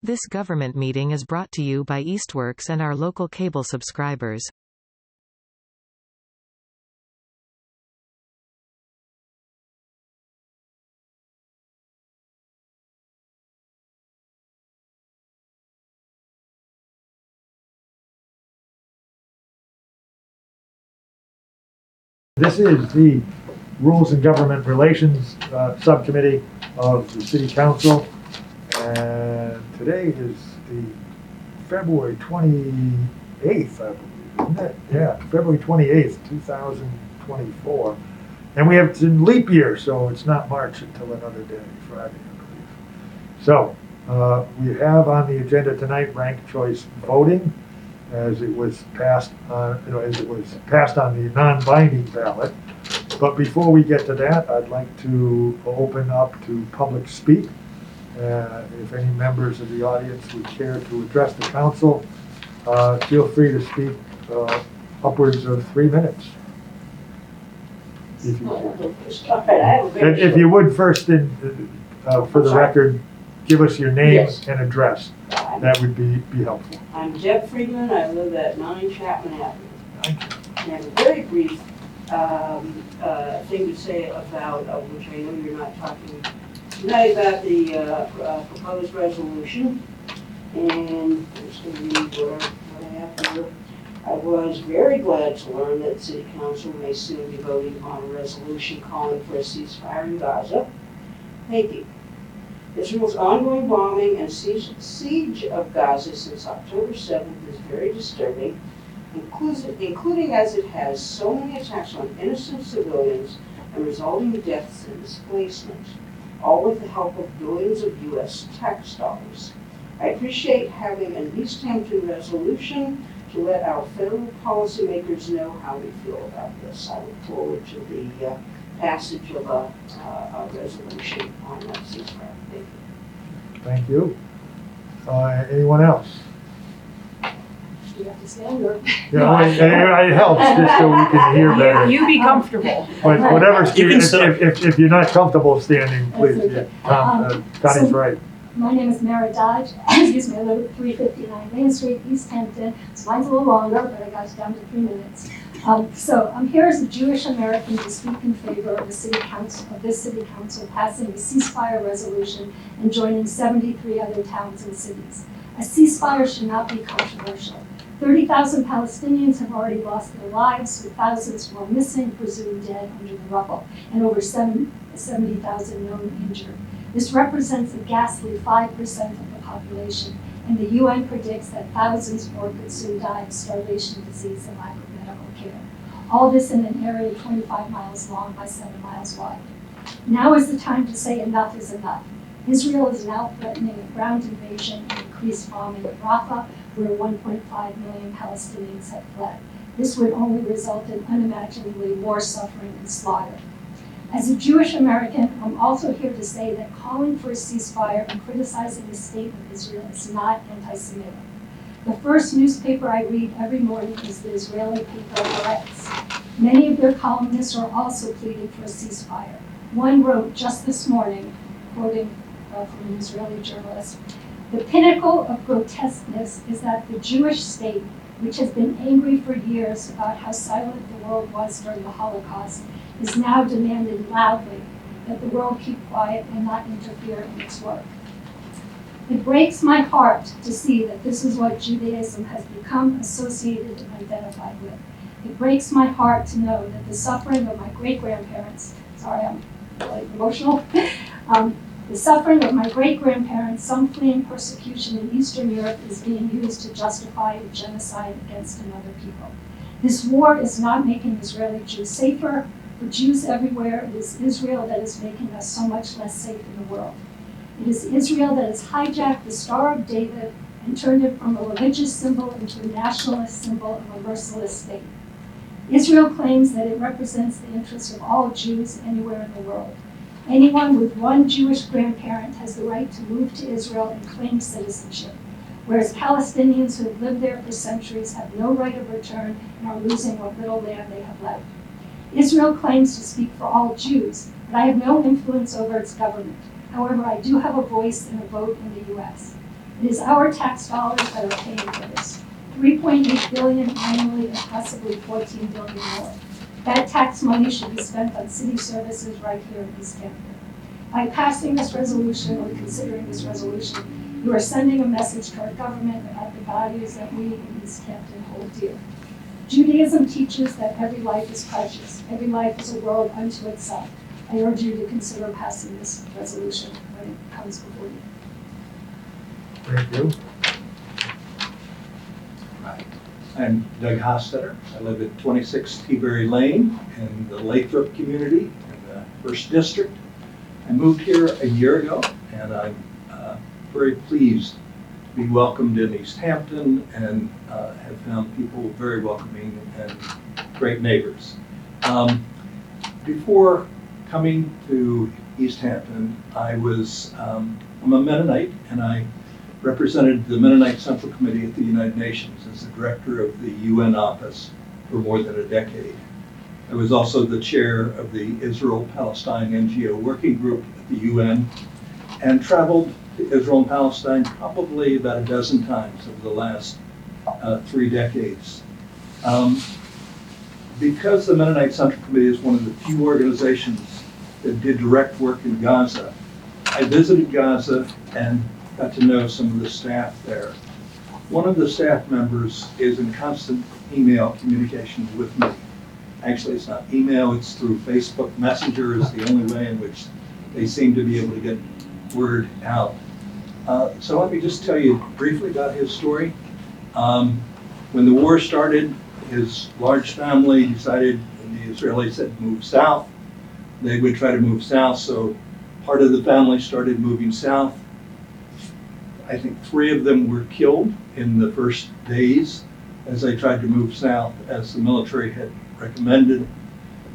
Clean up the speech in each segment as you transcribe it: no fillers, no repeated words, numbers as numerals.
This government meeting is brought to you by Eastworks and our local cable subscribers. This is the Rules and Government Relations Subcommittee of the City Council, and today is the February 28th, I believe, isn't it? Yeah, February 28th, 2024. And we have it's in leap year, so it's not March until another day, Friday, I believe. So, we have on the agenda tonight ranked choice voting, as it was passed on, the non-binding ballot. But before we get to that, I'd like to open up to public speak. If any members of the audience would care to address the council, feel free to speak upwards of 3 minutes. If you would. If you would first, for the record, give us your name and address. That would be helpful. I'm Deb Friedman. I live at 9 Chapman Avenue. Thank you. I have a very brief thing to say about, which I know you're not talking tonight, about the proposed resolution. And I'm just going to read what I have here. I was very glad to learn that City Council may soon be voting on a resolution calling for a ceasefire in Gaza. Thank you. Israel's ongoing bombing and siege of Gaza since October 7th is very disturbing, including as it has so many attacks on innocent civilians and resulting deaths and displacement, all with the help of billions of U.S. tax dollars. I appreciate having an Easthampton resolution to let our federal policymakers know how we feel about this. I look forward to the passage of a resolution on that ceasefire. Thank you. Anyone else? You have to stand or? Yeah, it helps just so we can hear better. You be comfortable. But whatever, if you're not comfortable standing, please. Okay. Connie's right. My name is Mara Dodge. Excuse me, I live at 359 Main Street, Easthampton. So mine's a little longer, but I got it down to 3 minutes. So I'm here as a Jewish American to speak in favor of this city council passing a ceasefire resolution and joining 73 other towns and cities. A ceasefire should not be controversial. 30,000 Palestinians have already lost their lives, with thousands more missing, presumed dead under the rubble, and over 70,000 known injured. This represents a ghastly 5% of the population, and the UN predicts that thousands more could soon die of starvation, disease, and lack of medical care. All this in an area 25 miles long by 7 miles wide. Now is the time to say enough is enough. Israel is now threatening a ground invasion and increased bombing at Rafah, where 1.5 million Palestinians have fled. This would only result in unimaginably more suffering and slaughter. As a Jewish American, I'm also here to say that calling for a ceasefire and criticizing the state of Israel is not anti-Semitic. The first newspaper I read every morning is the Israeli paper Haaretz. Many of their columnists are also pleading for a ceasefire. One wrote just this morning, quoting from an Israeli journalist, "The pinnacle of grotesqueness is that the Jewish state, which has been angry for years about how silent the world was during the Holocaust, is now demanding loudly that the world keep quiet and not interfere in its work. It breaks my heart to see that this is what Judaism has become associated and identified with. It breaks my heart to know that the suffering of my great-grandparents," sorry, I'm really emotional, the suffering of my great-grandparents, some fleeing persecution in Eastern Europe, is being used to justify a genocide against another people. This war is not making Israeli Jews safer. For Jews everywhere, it is Israel that is making us so much less safe in the world. It is Israel that has hijacked the Star of David and turned it from a religious symbol into a nationalist symbol of a merciless state. Israel claims that it represents the interests of all Jews anywhere in the world. Anyone with one Jewish grandparent has the right to move to Israel and claim citizenship, whereas Palestinians who have lived there for centuries have no right of return and are losing what little land they have left. Israel claims to speak for all Jews, but I have no influence over its government. However, I do have a voice and a vote in the U.S. It is our tax dollars that are paying for this. 3.8 billion annually and possibly 14 billion more. That tax money should be spent on city services right here in Easthampton. By passing this resolution or considering this resolution, you are sending a message to our government about the values that we in Easthampton hold dear. Judaism teaches that every life is precious. Every life is a world unto itself. I urge you to consider passing this resolution when it comes before you. Thank you. Hi, I'm Doug Hostetter. I live at 26 Teaberry Lane in the Lathrop community in the 1st District. I moved here a year ago, and I'm very pleased to be welcomed in Easthampton and have found people very welcoming and great neighbors. Before coming to Easthampton, I'm a Mennonite, and I represented the Mennonite Central Committee at the United Nations as the director of the UN office for more than a decade. I was also the chair of the Israel-Palestine NGO working group at the UN and traveled to Israel and Palestine probably about a dozen times over the last 3 decades. Because the Mennonite Central Committee is one of the few organizations that did direct work in Gaza, I visited Gaza and got to know some of the staff there. One of the staff members is in constant email communication with me. Actually, it's not email, it's through Facebook Messenger is the only way in which they seem to be able to get word out. So let me just tell you briefly about his story. When the war started, his large family decided, when the Israelis said move south, they would try to move south, so part of the family started moving south. I think 3 of them were killed in the first days as they tried to move south, as the military had recommended.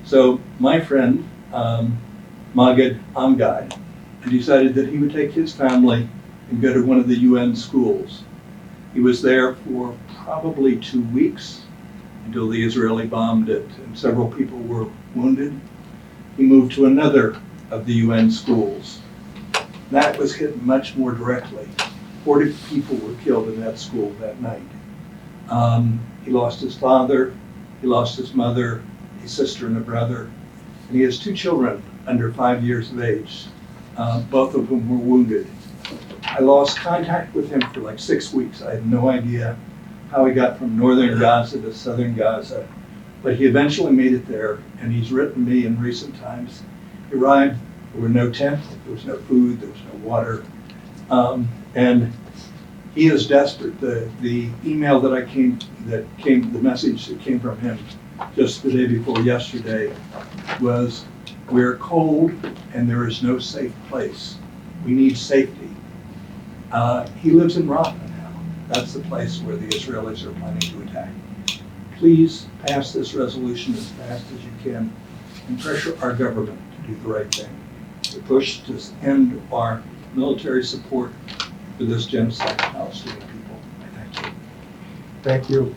So my friend, Magid Amgad, decided that he would take his family and go to one of the UN schools. He was there for probably 2 weeks until the Israeli bombed it and several people were wounded. He moved to another of the UN schools. That was hit much more directly. 40 people were killed in that school that night. He lost his father, he lost his mother, a sister and a brother, and he has 2 children under 5 years of age, both of whom were wounded. I lost contact with him for like 6 weeks. I had no idea how he got from northern Gaza to southern Gaza, but he eventually made it there, and he's written me in recent times. He arrived, there were no tents, there was no food, there was no water, and he is desperate. The email that the message that came from him just the day before yesterday was, "We're cold and there is no safe place. We need safety." He lives in Rafah now. That's the place where the Israelis are planning to attack. Please pass this resolution as fast as you can and pressure our government to do the right thing, to push to end our military support for this genocide of Palestinian people. Thank you. Thank you.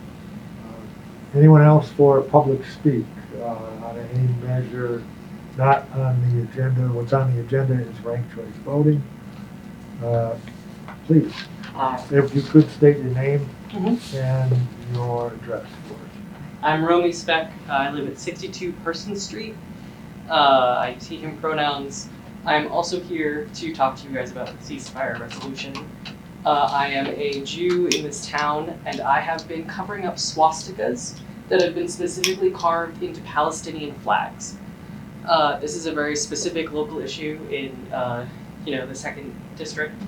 Anyone else for public speak on any measure not on the agenda? What's on the agenda is ranked choice voting. Please, if you could state your name and your address for us. I'm Romy Speck. I live at 62 Person Street. I use he, him pronouns. I'm also here to talk to you guys about the ceasefire resolution. I am a Jew in this town, and I have been covering up swastikas that have been specifically carved into Palestinian flags. This is a very specific local issue in, the 2nd district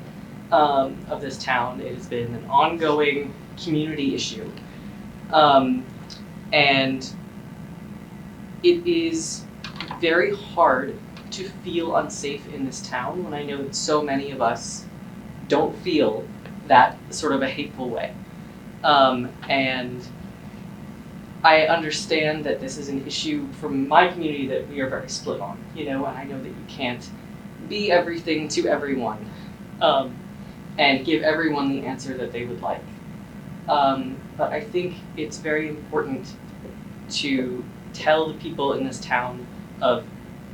of this town. It has been an ongoing community issue. And it is very hard to feel unsafe in this town when I know that so many of us don't feel that sort of a hateful way. And I understand that this is an issue from my community that we are very split on, and I know that you can't be everything to everyone and give everyone the answer that they would like. But I think it's very important to tell the people in this town of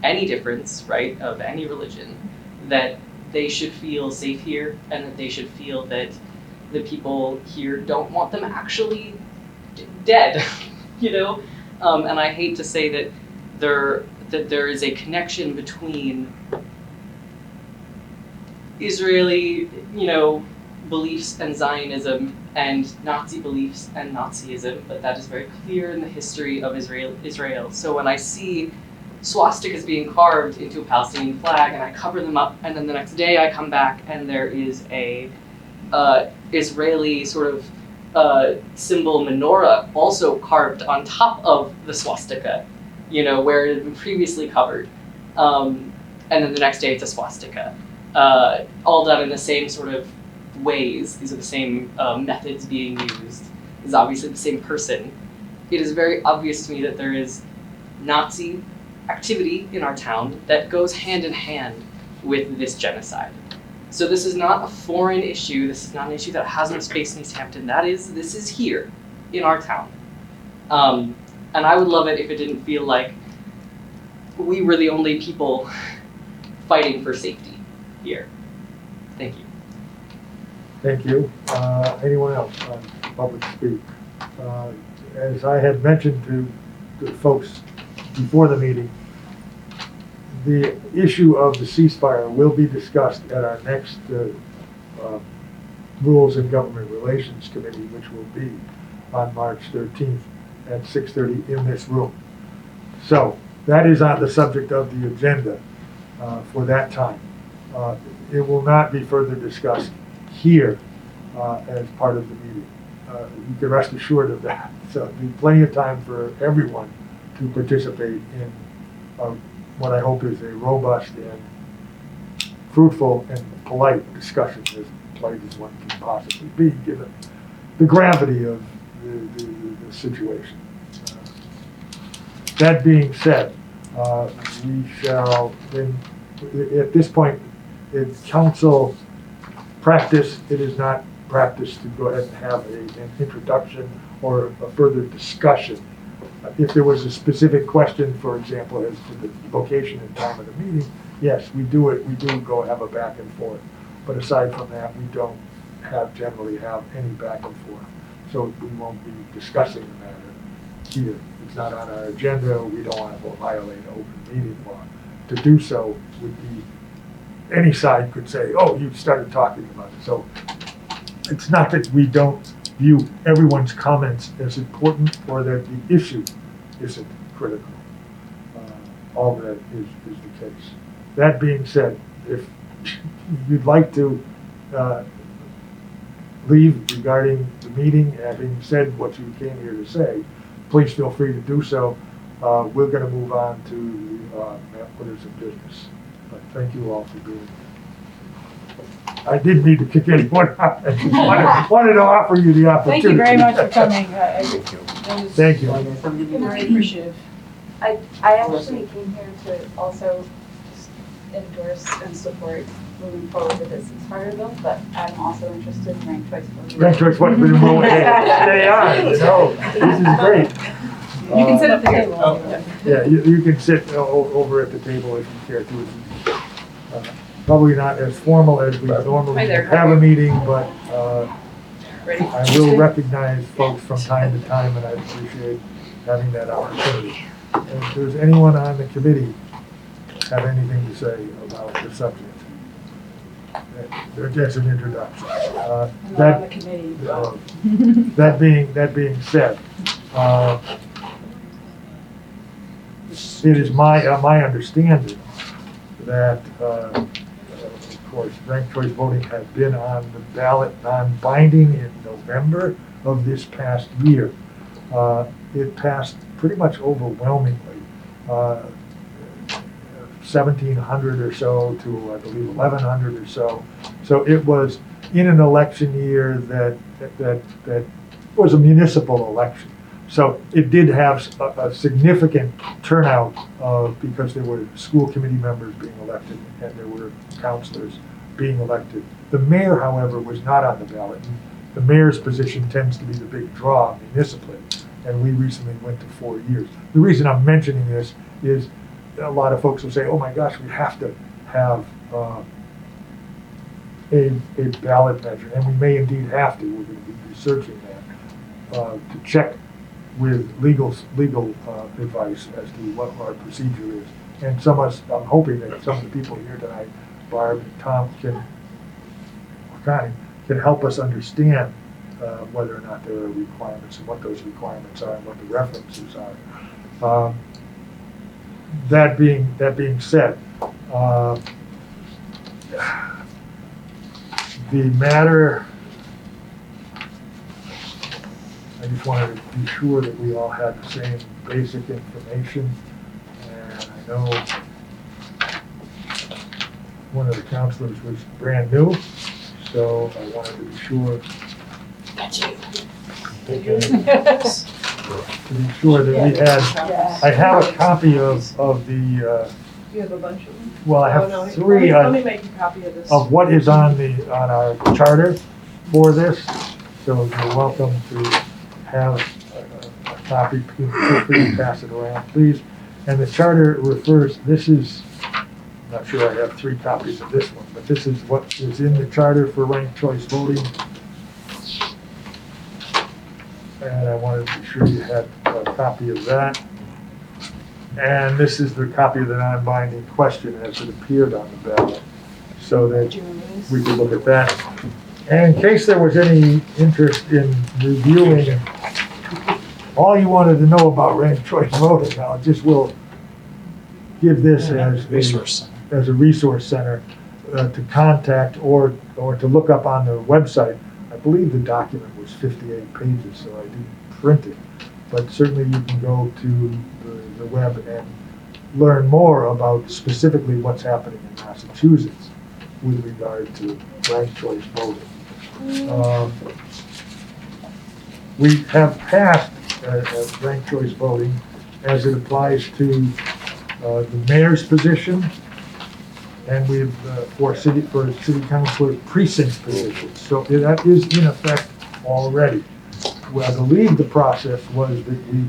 any difference, right, of any religion, that they should feel safe here, and that they should feel that the people here don't want them actually dead, you know? And I hate to say that there is a connection between Israeli, beliefs and Zionism and Nazi beliefs and Nazism, but that is very clear in the history of Israel. So when I see swastikas being carved into a Palestinian flag and I cover them up, and then the next day I come back and there is a Israeli sort of symbol menorah also carved on top of the swastika, where it had been previously covered. And then the next day it's a swastika. All done in the same sort of ways. These are the same methods being used. This is obviously the same person. It is very obvious to me that there is Nazi activity in our town that goes hand in hand with this genocide. So this is not a foreign issue. This is not an issue that has no space in Easthampton. This is here in our town. And I would love it if it didn't feel like we were the only people fighting for safety here. Thank you. Thank you. Anyone else on public speak? As I had mentioned to the folks before the meeting, the issue of the ceasefire will be discussed at our next Rules and Government Relations Committee, which will be on March 13th at 6:30 in this room. So that is on the subject of the agenda for that time. It will not be further discussed here as part of the meeting. You can rest assured of that. So there'll be plenty of time for everyone to participate in what I hope is a robust and fruitful and polite discussion, as polite as one can possibly be, given the gravity of the situation. That being said, we shall, at this point, it's council practice. It is not practice to go ahead and have an introduction or a further discussion. If there was a specific question, for example, as to the location and time of the meeting, yes, we do it. We do go have a back and forth. But aside from that, we don't generally have any back and forth. So we won't be discussing the matter here. It's not on our agenda. We don't want to violate open meeting law. To do so would be, any side could say, oh, you started talking about it. So it's not that we don't view everyone's comments as important or that the issue isn't critical. All that is the case. That being said, if you'd like to leave regarding the meeting, having said what you came here to say, please feel free to do so. We're going to move on to the orders of business. But thank you all for being here. I didn't need to kick anyone out. I just wanted to offer you the opportunity. Thank you very much for coming. Thank you. Very appreciative. I actually came here to also endorse and support moving forward with this ceasefire bill, but I'm also interested in ranked choice voting. Ranked choice voting, they are, this is great. You can sit at the table. Yeah, you can sit over at the table if you care to. Probably not as formal as we normally have a meeting, but I will recognize folks from time to time, and I appreciate having that opportunity. And if there's anyone on the committee have anything to say about the subject, that's an introduction. That being said, it is my understanding that, of course, ranked choice voting had been on the ballot non-binding in November of this past year. It passed pretty much overwhelmingly, 1,700 or so to, I believe, 1,100 or so. So it was in an election year that was a municipal election. So it did have a significant turnout because there were school committee members being elected and there were councilors being elected. The mayor, however, was not on the ballot. The mayor's position tends to be the big draw municipally, and we recently went to 4 years. The reason I'm mentioning this is a lot of folks will say, oh my gosh, we have to have a ballot measure, and we may indeed have to, we're gonna be researching that, to check with legal advice as to what our procedure is. And I'm hoping that some of the people here tonight, Barb and Tom, can help us understand whether or not there are requirements and what those requirements are and what the references are. That being said, the matter, I just wanted to be sure that we all had the same basic information. And I know one of the counselors was brand new, so I wanted to be sure. That's you. To be sure that we had, I have a copy of the, You have a bunch of them? well, I Oh, no, have three let me make a copy of this. of what is on our charter for this. So you're welcome to have a copy. Feel free to pass it around, please. And the charter refers, this is, I'm not sure I have 3 copies of this one, but this is what is in the charter for ranked choice voting. And I wanted to be sure you had a copy of that. And this is the copy of the non-binding question as it appeared on the ballot, so that we could look at that. And in case there was any interest in reviewing all you wanted to know about ranked choice voting, I just will give this as a resource center to contact or to look up on the website. I believe the document was 58 pages, so I didn't print it. But certainly you can go to the web and learn more about specifically what's happening in Massachusetts with regard to ranked choice voting. We have passed ranked choice voting as it applies to the mayor's position, and we've for city councilor precinct positions. So that is in effect already. Well, I believe the process was that we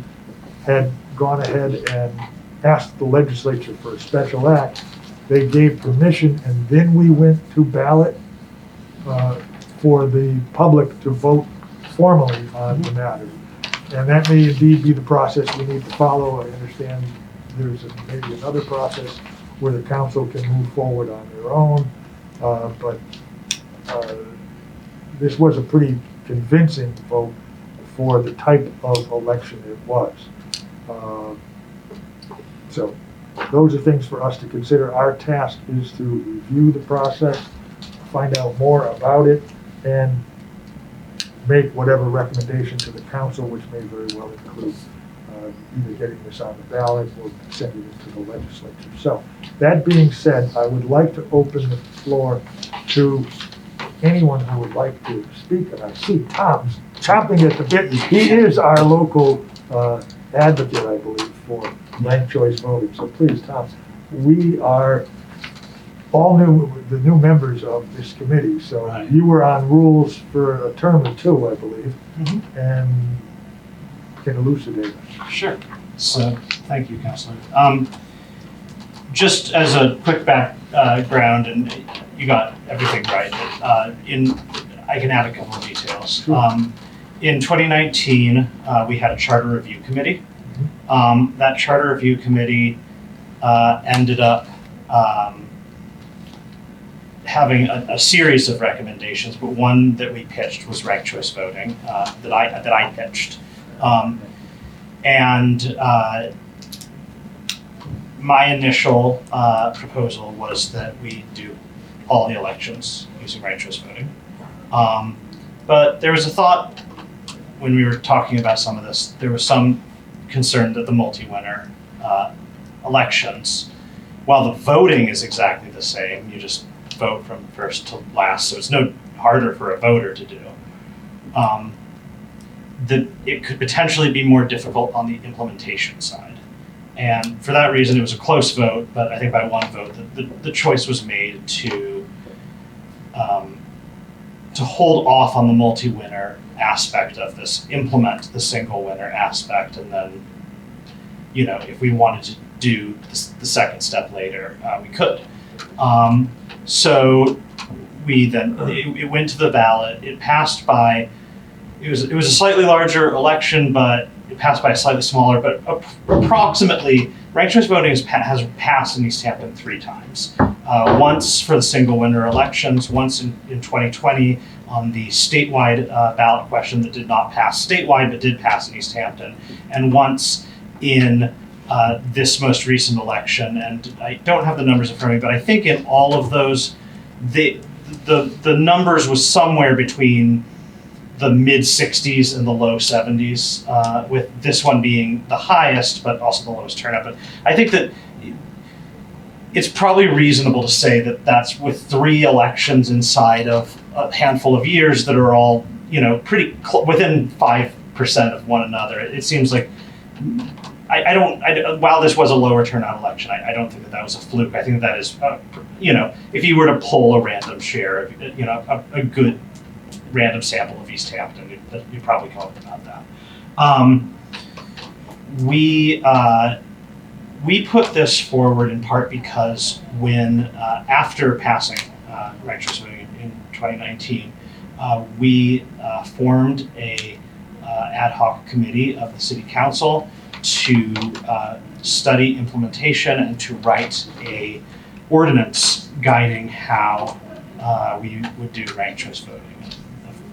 had gone ahead and asked the legislature for a special act. They gave permission, and then we went to ballot for the public to vote formally on the matter. And that may indeed be the process we need to follow. I understand there's maybe another process where the council can move forward on their own, but this was a pretty convincing vote for the type of election it was. So those are things for us to consider. Our task is to review the process, find out more about it, and make whatever recommendation to the council, which may very well include either getting this on the ballot or sending it to the legislature. So that being said, I would like to open the floor to anyone who would like to speak. And I see Tom's chomping at the bit. He is our local advocate, I believe, for ranked choice voting. So please, Tom, we are all the new members of this committee. So Right. You were on rules for a term or 2, I believe, and can elucidate that. Sure. So, thank you, Councilor. Just as a quick background, and you got everything right. I can add a couple of details. Sure. In 2019, we had a charter review committee. That charter review committee ended up having a series of recommendations, but one that we pitched was ranked choice voting that I pitched. My initial proposal was that we do all the elections using ranked choice voting. But there was a thought when we were talking about some of this, there was some concern that the multi-winner elections, while the voting is exactly the same, you just vote from first to last, so it's no harder for a voter to do. That it could potentially be more difficult on the implementation side. And for that reason, it was a close vote, but I think by one vote, the choice was made to hold off on the multi-winner aspect of this, implement the single winner aspect, and then, if we wanted to do the second step later, we could. So we then, it went to the ballot. It passed by, it was a slightly larger election, but it passed by a slightly smaller, but approximately, ranked choice voting has passed in Easthampton 3 times. Once for the single winner elections, once in 2020 on the statewide ballot question that did not pass statewide but did pass in Easthampton, and once in this most recent election. And I don't have the numbers in front of me, but I think in all of those, the numbers was somewhere between the mid 60s and the low 70s, with this one being the highest, but also the lowest turnout. But I think that it's probably reasonable to say that that's with 3 elections inside of a handful of years that are all, pretty within 5% of one another. It seems like while this was a lower turnout election, I don't think that was a fluke. I think that is, if you were to pull a random share, a good random sample of Easthampton, you'd probably call it about that. We put this forward in part because when, after passing ranked choice voting in 2019, we formed a ad hoc committee of the city council to study implementation and to write a ordinance guiding how we would do ranked choice voting.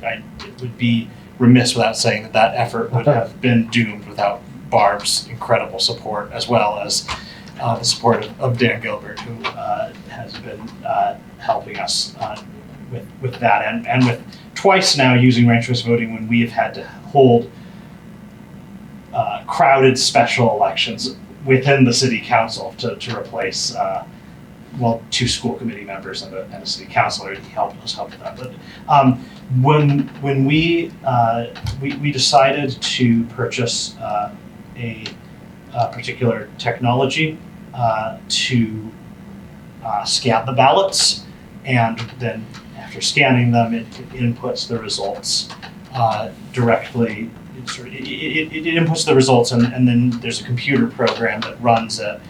It would be remiss without saying that effort would have been doomed without Barb's incredible support, as well as the support of Dan Gilbert, who has been helping us with that, and with twice now using ranked choice voting when we have had to hold crowded special elections within the city council to replace 2 school committee members and a city councilor. He helped us with that. But when we decided to purchase a particular technology to scan the ballots, and then after scanning them, it inputs the results directly. It inputs the results, and then there's a computer program that runs it.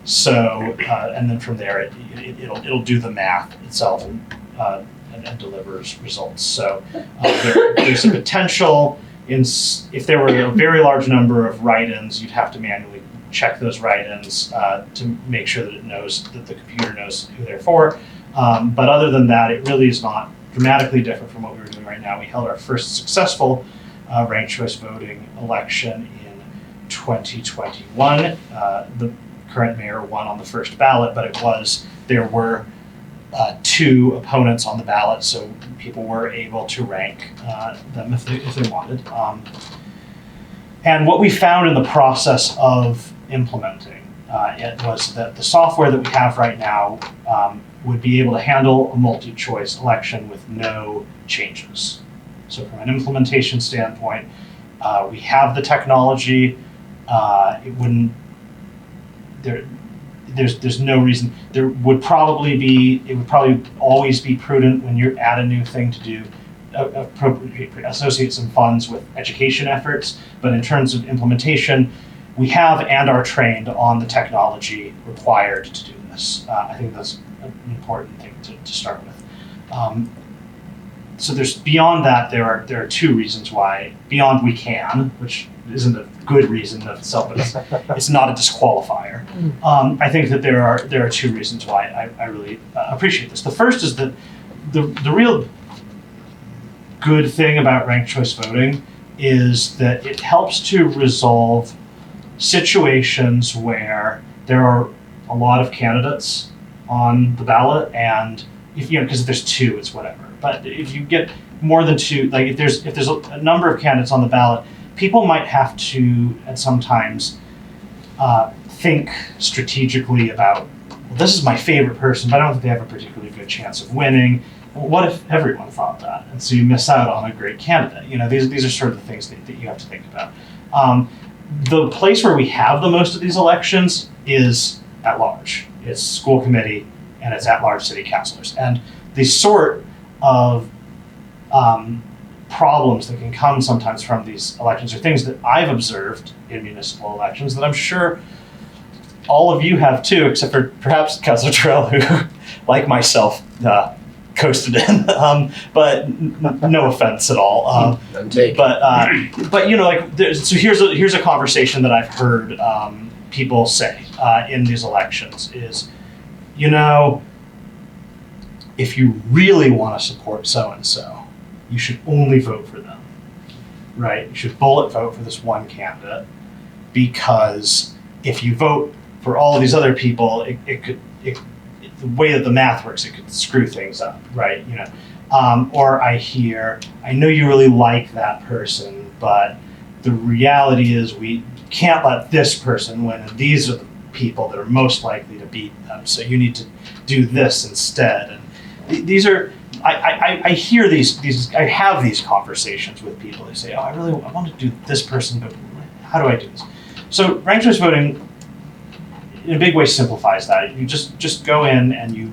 So, and then from there, it'll do the math itself and delivers results. So there's a potential if there were a very large number of write-ins, you'd have to manually check those write-ins to make sure that it knows, that the computer knows who they're for. But other than that, it really is not dramatically different from what we're doing right now. We held our first successful ranked choice voting election in 2021. The current mayor won on the first ballot, but there were 2 opponents on the ballot, so people were able to rank them if they wanted. And what we found in the process of implementing it was that the software that we have right now would be able to handle a multi-choice election with no changes. So from an implementation standpoint, we have the technology. It wouldn't. There's no reason. It would probably always be prudent when you add a new thing to do, associate some funds with education efforts. But in terms of implementation, we have and are trained on the technology required to do this. I think that's an important thing to start with. So there's beyond that, there are 2 reasons why. Beyond we can, which isn't a good reason in itself, but it's not a disqualifier. I think that there are 2 reasons why I really appreciate this. The first is that the real good thing about ranked choice voting is that it helps to resolve situations where there are a lot of candidates on the ballot, and because if there's 2, it's whatever. But if you get more than 2, like if there's a number of candidates on the ballot, people might have to at sometimes think strategically about, well, this is my favorite person, but I don't think they have a particularly good chance of winning. Well, what if everyone thought that? And so you miss out on a great candidate. These are sort of the things that you have to think about. The place where we have the most of these elections is at large. It's school committee and it's at large city councilors. And the sort of problems that can come sometimes from these elections are things that I've observed in municipal elections that I'm sure all of you have too, except for perhaps Councilor Terrell, who, like myself, coasted in. But no offense at all. But you know, like, so here's a conversation that I've heard people say in these elections is, you know, if you really want to support so and so, you should only vote for them, right? You should bullet vote for this one candidate, because if you vote for all of these other people, the way that the math works, it could screw things up, right? You know, or I hear, I know you really like that person, but the reality is we can't let this person win, and these are the people that are most likely to beat them. So you need to do this instead. And these are, I hear these, I have these conversations with people. They say, oh, I want to do this person, but how do I do this? So ranked choice voting, in a big way, simplifies that. You just go in and you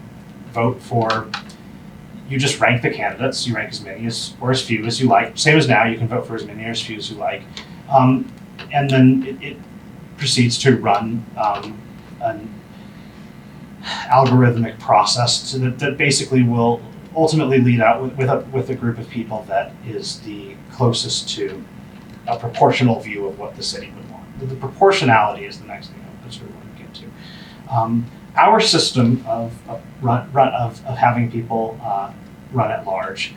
vote for, you just rank the candidates. You rank as many or as few as you like. Same as now, you can vote for as many or as few as you like. And then it proceeds to run an algorithmic process that basically will ultimately lead out with a group of people that is the closest to a proportional view of what the city would want. The proportionality is the next thing I sort of want to get to. Our system of having people run at large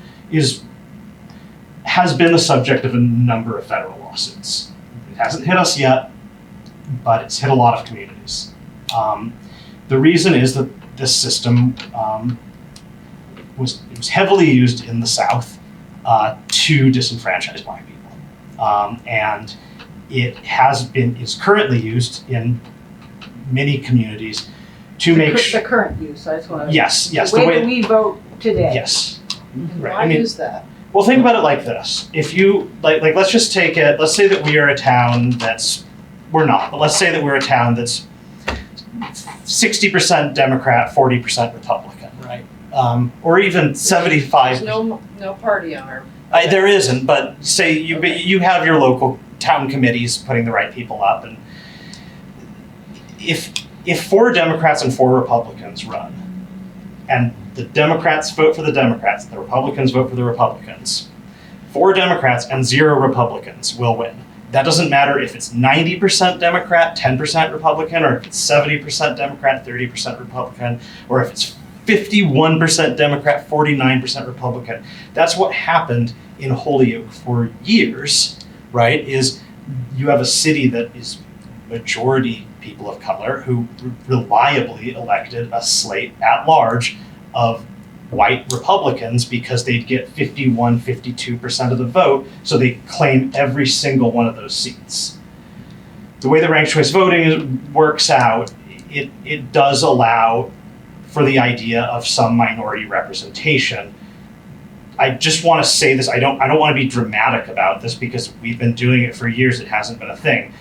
has been the subject of a number of federal lawsuits. It hasn't hit us yet, but it's hit a lot of communities. The reason is that this system was heavily used in the South to disenfranchise Black people, and is currently used in many communities to make the current use. I just want to. Yes. The way that we vote today. Yes. And Right. why use that? Well, think about it like this. If you, like let's just take it, let's say that we are a town we're not, but let's say that we're a town that's 60% Democrat, 40% Republican, right? Or even 75. There's no party on our. There isn't, but say you have your local town committees putting the right people up, and if 4 Democrats and 4 Republicans run, and the Democrats vote for the Democrats, the Republicans vote for the Republicans, 4 Democrats and 0 Republicans will win. That doesn't matter if it's 90% Democrat, 10% Republican, or if it's 70% Democrat, 30% Republican, or if it's 51% Democrat, 49% Republican. That's what happened in Holyoke for years, right? Is you have a city that is majority people of color who reliably elected a slate at large of white Republicans because they'd get 51, 52% of the vote, so they claim every single one of those seats. The way the ranked choice voting works out, it does allow for the idea of some minority representation. I just want to say this, I don't want to be dramatic about this because we've been doing it for years, it hasn't been a thing.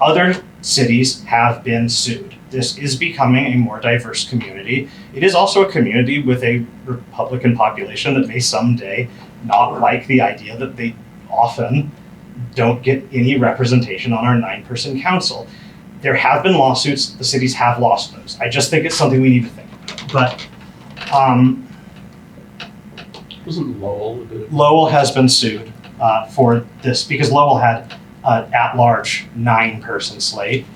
Other cities have been sued. This is becoming a more diverse community. It is also a community with a Republican population that may someday not like the idea that they often don't get any representation on our 9-person council. There have been lawsuits, the cities have lost those. I just think it's something we need to think about. But wasn't Lowell a bit? Lowell has been sued for this because Lowell had at-large 9-person slate.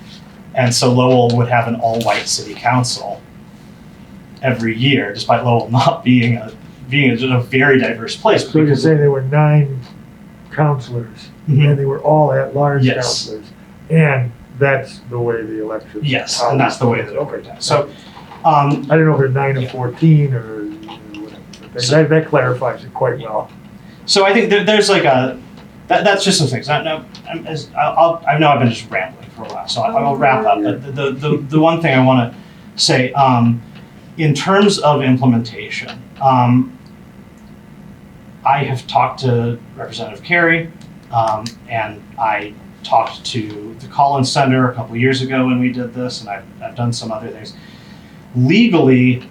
And so Lowell would have an all-white city council every year, despite Lowell not being a very diverse place. So you're saying there were 9 counselors, and they were all at-large counselors, and that's the way the election. Yes, and that's the way that it worked out. So, I don't know if they're 9 and 14 or whatever. But that clarifies it quite well. So I think there's like that's just some things. I know I've been just rambling for a while, so I'll wrap up. But the one thing I want to say, in terms of implementation, I have talked to Representative Carey, and I talked to the Collins Center a couple years ago when we did this, and I've done some other things. Legally,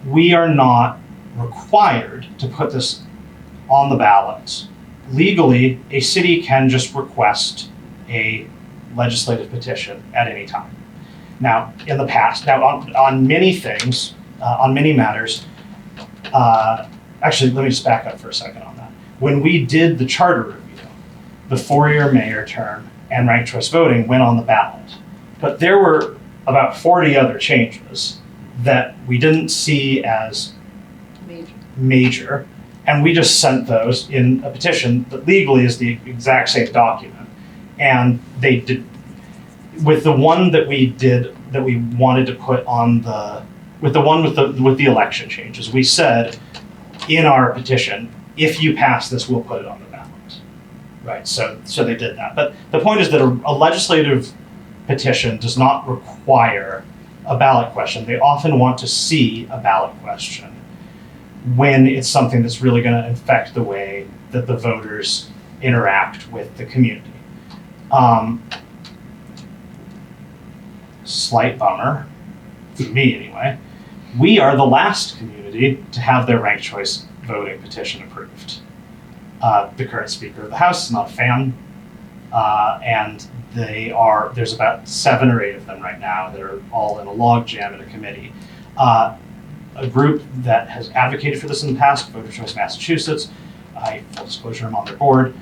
we are not required to put this on the ballot. Legally, a city can just request a legislative petition at any time. Now, in the past, on many things, on many matters, Actually, let me just back up for a second on that. When we did the charter review, the 4-year mayor term and ranked choice voting went on the ballot. But there were about 40 other changes that we didn't see as major, and we just sent those in a petition that legally is the exact same document. And they did, with the one that we did, that we wanted to put on the, with the election changes, we said in our petition, if you pass this, we'll put it on the ballot. Right, so they did that. But the point is that a legislative petition does not require a ballot question. They often want to see a ballot question when it's something that's really going to affect the way that the voters interact with the community. Slight bummer, for me anyway, we are the last community to have their ranked choice voting petition approved. The current Speaker of the House is not a fan, and there's about 7 or 8 of them right now that are all in a logjam in a committee. A group that has advocated for this in the past, Voter Choice Massachusetts, full disclosure, I'm on their board.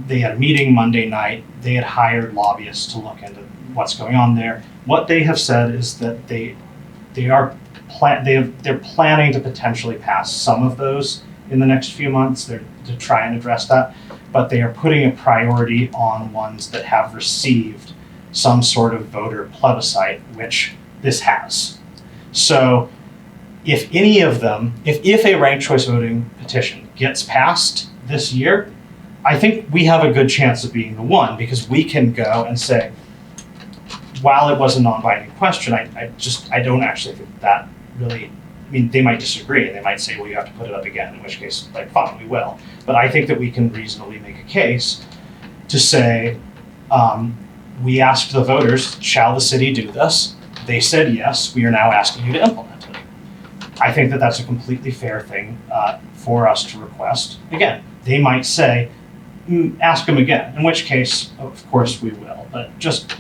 They had a meeting Monday night. They had hired lobbyists to look into what's going on there. What they have said is that they're planning to potentially pass some of those in the next few months. They're to try and address that, but they are putting a priority on ones that have received some sort of voter plebiscite, which this has. So if any of them, if a ranked choice voting petition gets passed this year, I think we have a good chance of being the one, because we can go and say, while it was a non-binding question, I don't actually think that really, I mean, they might disagree and they might say, well, you have to put it up again, in which case, like, fine, we will. But I think that we can reasonably make a case to say, we asked the voters, shall the city do this? They said yes, we are now asking you to implement it. I think that that's a completely fair thing for us to request. Again, they might say, ask them again, in which case, of course, we will. But just,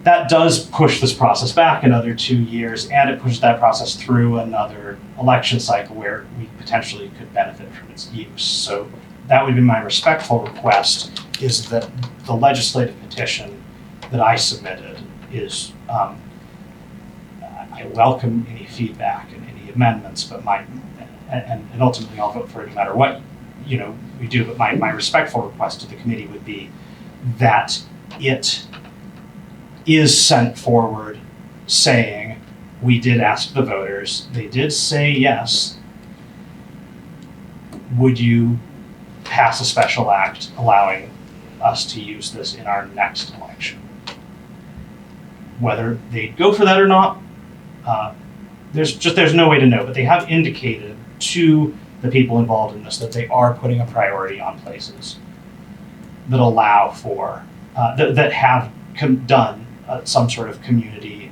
that does push this process back another 2 years, and it pushes that process through another election cycle where we potentially could benefit from its use. So that would be my respectful request, is that the legislative petition that I submitted is, I welcome any feedback and any amendments, but and ultimately I'll vote for it no matter what we do, but my respectful request to the committee would be that it is sent forward saying, we did ask the voters, they did say yes, would you pass a special act allowing us to use this in our next election? Whether they go for that or not, there's no way to know, but they have indicated to the people involved in this that they are putting a priority on places that allow for, that have done some sort of community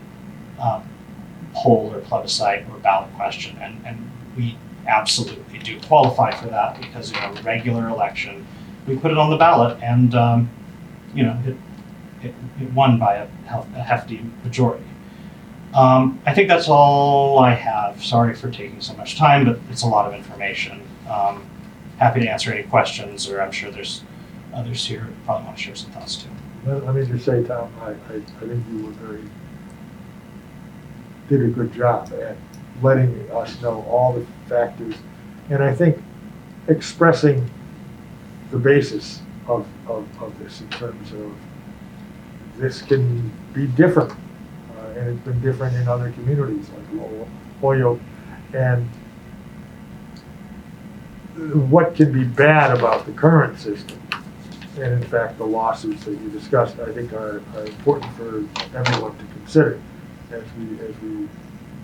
poll or plebiscite or ballot question, and we absolutely do qualify for that, because in a regular election we put it on the ballot, and it won by a hefty majority. I think that's all I have. Sorry for taking so much time, but it's a lot of information. Happy to answer any questions, or I'm sure there's others here who probably want to share some thoughts too. Let me just say, Tom, I think you did a good job at letting us know all the factors, and I think expressing the basis of this in terms of this can be different, and it's been different in other communities like Holyoke, and what can be bad about the current system. And in fact, the lawsuits that you discussed, I think, are important for everyone to consider as we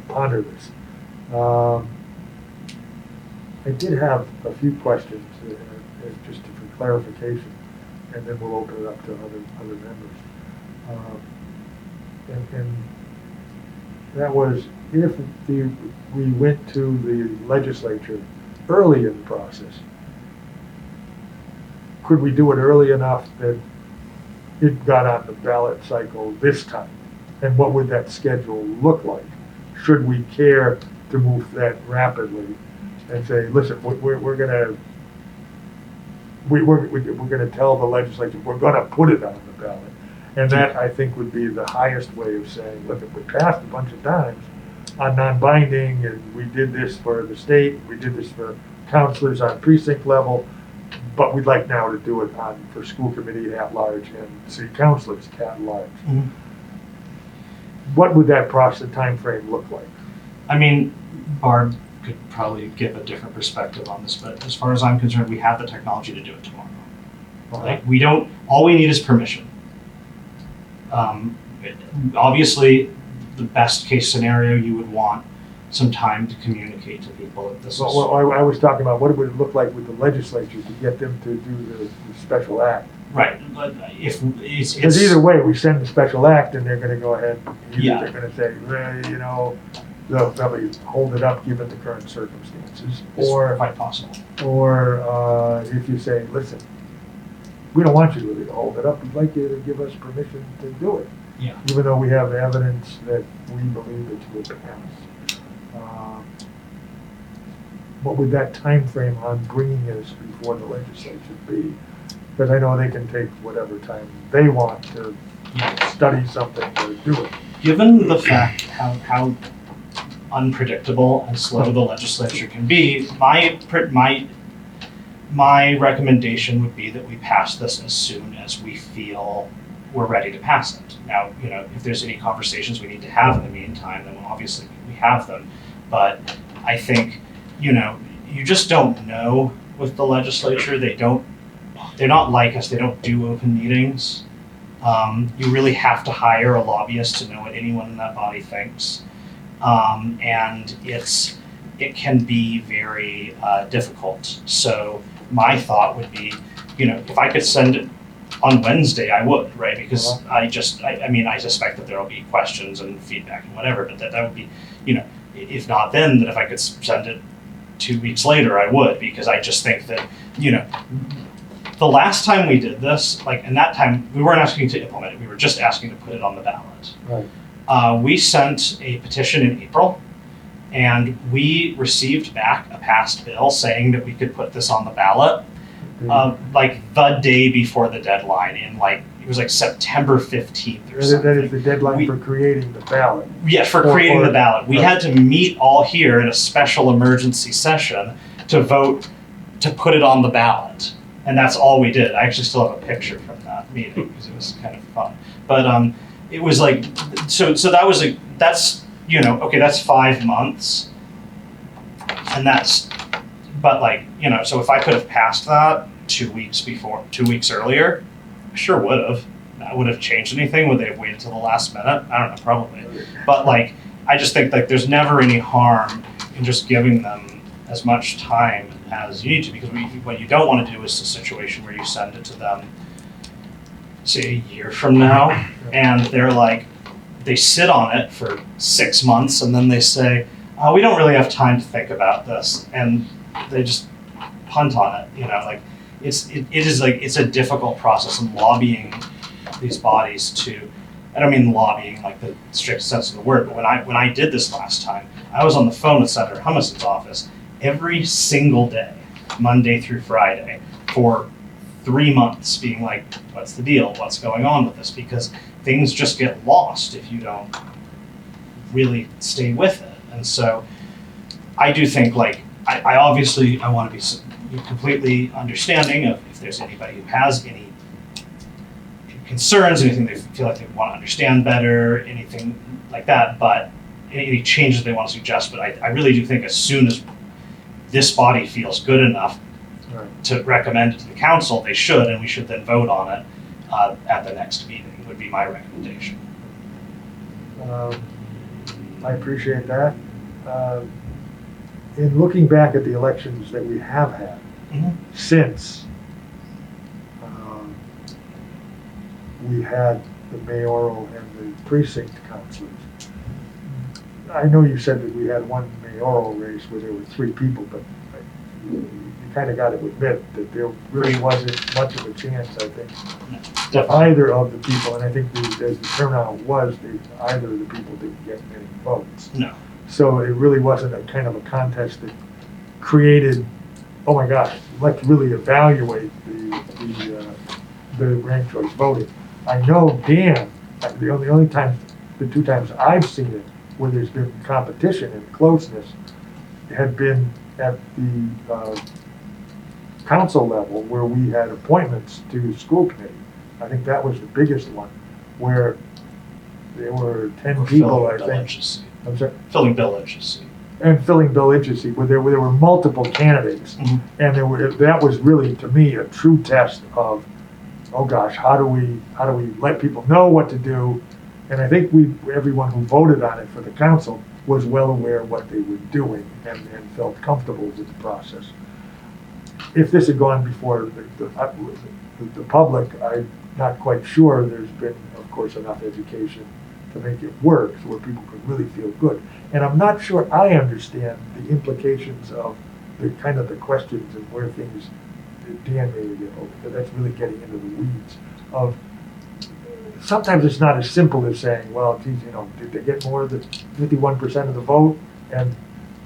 ponder this. I did have a few questions, just for clarification, and then we'll open it up to other members. And that was, if we went to the legislature early in the process, could we do it early enough that it got on the ballot cycle this time? And what would that schedule look like? Should we care to move that rapidly and say, listen, we're gonna tell the legislature, we're gonna put it on the ballot. And that, I think, would be the highest way of saying, look, if we passed a bunch of times on non-binding, and we did this for the state, we did this for counselors on precinct level, but we'd like now to do it for school committee at large and city councilors at large. Mhm. What would that process timeframe look like? I mean, Barb could probably give a different perspective on this, but as far as I'm concerned, we have the technology to do it tomorrow. Like, we don't, all we need is permission. Obviously, the best case scenario, you would want some time to communicate to people that this is. Well, I was talking about what would it look like with the legislature to get them to do the special act. Right, but if it's. Because either way, we send the special act and they're gonna go ahead, Yeah. they're gonna say, well, you know, they'll probably hold it up given the current circumstances. It's Or, quite possible. if you say, listen, we don't want you to really hold it up, we'd like you to give us permission to do it. Yeah. Even though we have evidence that we believe it will pass. What would that time frame on bringing this before the legislature be? Because I know they can take whatever time they want to study something or do it. Given the fact how unpredictable and slow the legislature can be, my recommendation would be that we pass this as soon as we feel we're ready to pass it. Now, you know, if there's any conversations we need to have in the meantime, then obviously we have them. But I think, you know, you just don't know with the legislature. They're not like us. They don't do open meetings. You really have to hire a lobbyist to know what anyone in that body thinks. And it can be very difficult. So my thought would be, you know, if I could send it on Wednesday, I would, right? Because I suspect that there will be questions and feedback and whatever, but that would be, you know, if not then if I could send it 2 weeks later, I would, because I just think that, you know, the last time we did this, like, and that time we weren't asking to implement it, we were just asking to put it on the ballot. Right. We sent a petition in April, and we received back a passed bill saying that we could put this on the ballot, like the day before the deadline it was like September 15th or something. That is the deadline for creating the ballot. Yes, for creating the ballot. We had to meet all here in a special emergency session to vote to put it on the ballot. And that's all we did. I actually still have a picture from that meeting because it was kind of fun. But it was like, so that's, you know, okay, that's 5 months. And but like, you know, so if I could have passed that 2 weeks earlier, I sure would have. That would have changed anything. Would they have waited till the last minute? I don't know, probably. But like, I just think like there's never any harm in just giving them as much time as you need to, because what you don't want to do is a situation where you send it to them, say, a year from now, and they're like, they sit on it for 6 months, and then they say, we don't really have time to think about this, and they just punt on it. You know, like it's a difficult process, and lobbying these bodies to, I don't mean lobbying like the strict sense of the word, but when I did this last time, I was on the phone with Senator Hummison's office every single day, Monday through Friday, for 3 months, being like, what's the deal? What's going on with this? Because things just get lost if you don't really stay with it. And so I do think, like, I obviously want to be completely understanding of if there's anybody who has any concerns, anything they feel like they want to understand better, anything like that, but any changes they want to suggest. But I really do think as soon as this body feels good enough to recommend it to the council, they should, and we should then vote on it at the next meeting, would be my recommendation. I appreciate that. In looking back at the elections that we have had since we had the mayoral and the precinct councilors, I know you said that we had one mayoral race where there were 3 people, but you kind of got to admit that there really wasn't much of a chance, I think, either of the people, and I think as the turnout was, either of the people didn't get many votes. No. So it really wasn't a kind of a contest that created, oh my gosh, let's really evaluate the ranked choice voting. I know Dan, the only time, the 2 times I've seen it where there's been competition and closeness had been at the council level where we had appointments to school committee. I think that was the biggest one where there were 10 people, I think. I'm sorry? Filling Bill Lynch's seat. And filling Bill Lynch's seat, where there were multiple candidates. Mhm. And that was really, to me, a true test of, oh gosh, how do we let people know what to do? And I think everyone who voted on it for the council was well aware of what they were doing and felt comfortable with the process. If this had gone before the public, I'm not quite sure there's been, of course, enough education to make it work so where people could really feel good. And I'm not sure I understand the implications of the kind of the questions and where things, Dan maybe get over, because that's really getting into the weeds of, sometimes it's not as simple as saying, well, geez, did they get more than 51% of the vote and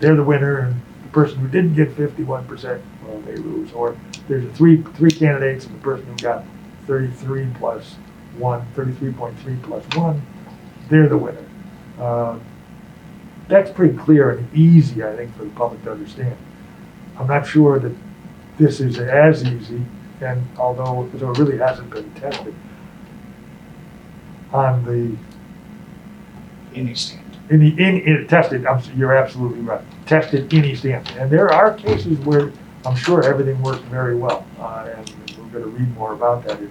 they're the winner, and the person who didn't get 51%, well, they lose. Or there's three candidates and the person who got 33 plus 1, 33.3 plus 1, they're the winner. That's pretty clear and easy, I think, for the public to understand. I'm not sure that this is as easy, and although it really hasn't been tested on the In Easthampton. tested. You're absolutely right. Tested in Easthampton, and there are cases where I'm sure everything worked very well, and we're going to read more about that in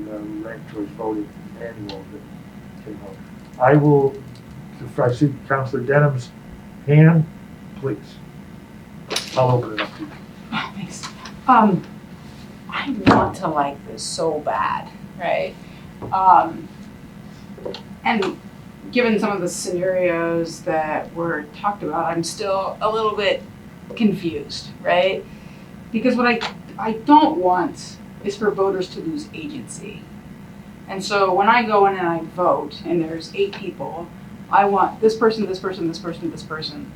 the ranked choice voting manual that came out. I will. If I see Councilor Denham's hand, please. I'll open it up to you. Oh, thanks. I want to like this so bad, right? And given some of the scenarios that were talked about, I'm still a little bit confused, right? Because what I don't want is for voters to lose agency. And so when I go in and I vote, and there's 8 people, I want this person, this person, this person, this person.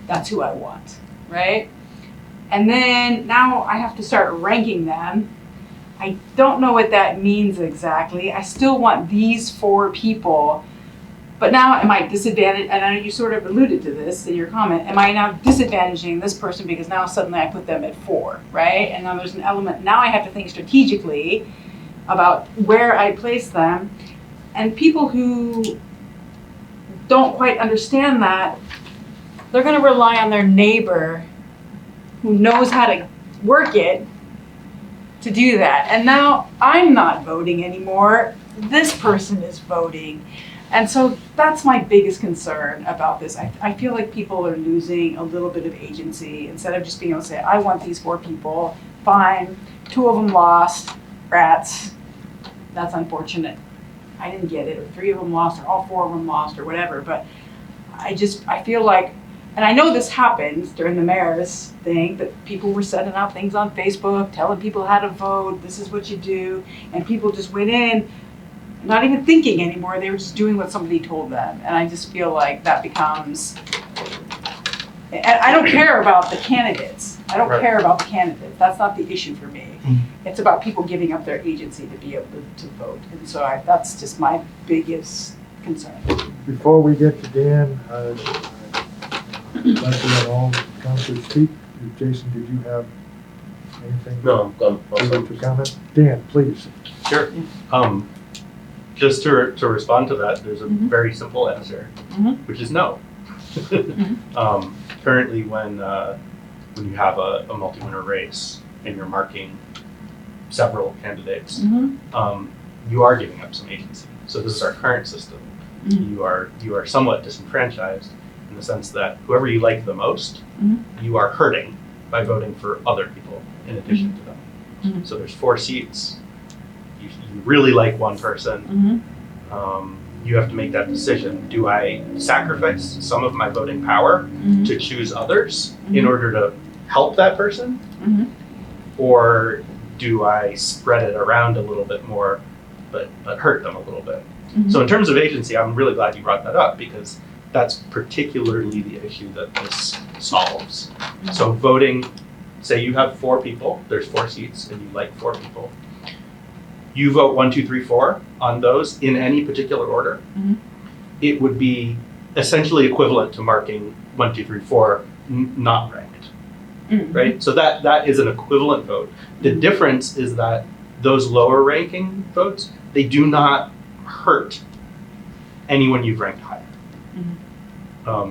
That's who I want, right? And then now I have to start ranking them. I don't know what that means exactly. I still want these 4 people, but now am I disadvantaged? And I know you sort of alluded to this in your comment. Am I now disadvantaging this person because now suddenly I put them at 4, right? And now there's an element, now I have to think strategically about where I place them. And people who don't quite understand that, they're gonna rely on their neighbor who knows how to work it to do that. And now I'm not voting anymore, this person is voting. And so that's my biggest concern about this. I feel like people are losing a little bit of agency instead of just being able to say, I want these 4 people, fine, 2 of them lost, rats, that's unfortunate. I didn't get it, or 3 of them lost, or all 4 of them lost, or whatever, but I feel like, and I know this happens during the mayor's thing, that people were sending out things on Facebook, telling people how to vote, this is what you do, and people just went in, not even thinking anymore, they were just doing what somebody told them, and I just feel like that becomes, and I don't care about the candidates, care about the candidates, that's not the issue for me. It's about people giving up their agency to be able to vote, and so that's just my biggest concern. Before we get to Dan, I'd like to let all councilors speak. Jason, did you have anything? No, I'm to comment? Dan, please. Sure. Just to respond to that, there's a very simple answer, which is no. Currently, when you have a multi-winner race and you're marking several candidates, you are giving up some agency. So this is our current system. You are somewhat disenfranchised in the sense that whoever you like the most, you are hurting by voting for other people in addition to them. So there's 4 seats. You really like one person. You have to make that decision. Do I sacrifice some of my voting power to choose others in order to help that person? Or do I spread it around a little bit more, but hurt them a little bit? So in terms of agency, I'm really glad you brought that up, because that's particularly the issue that this solves. So voting, say you have 4 people, there's 4 seats, and you like 4 people. You vote 1, 2, 3, 4 on those in any particular order. It would be essentially equivalent to marking 1, 2, 3, 4 not ranked, right? So that is an equivalent vote. The difference is that those lower ranking votes, they do not hurt anyone you've ranked higher.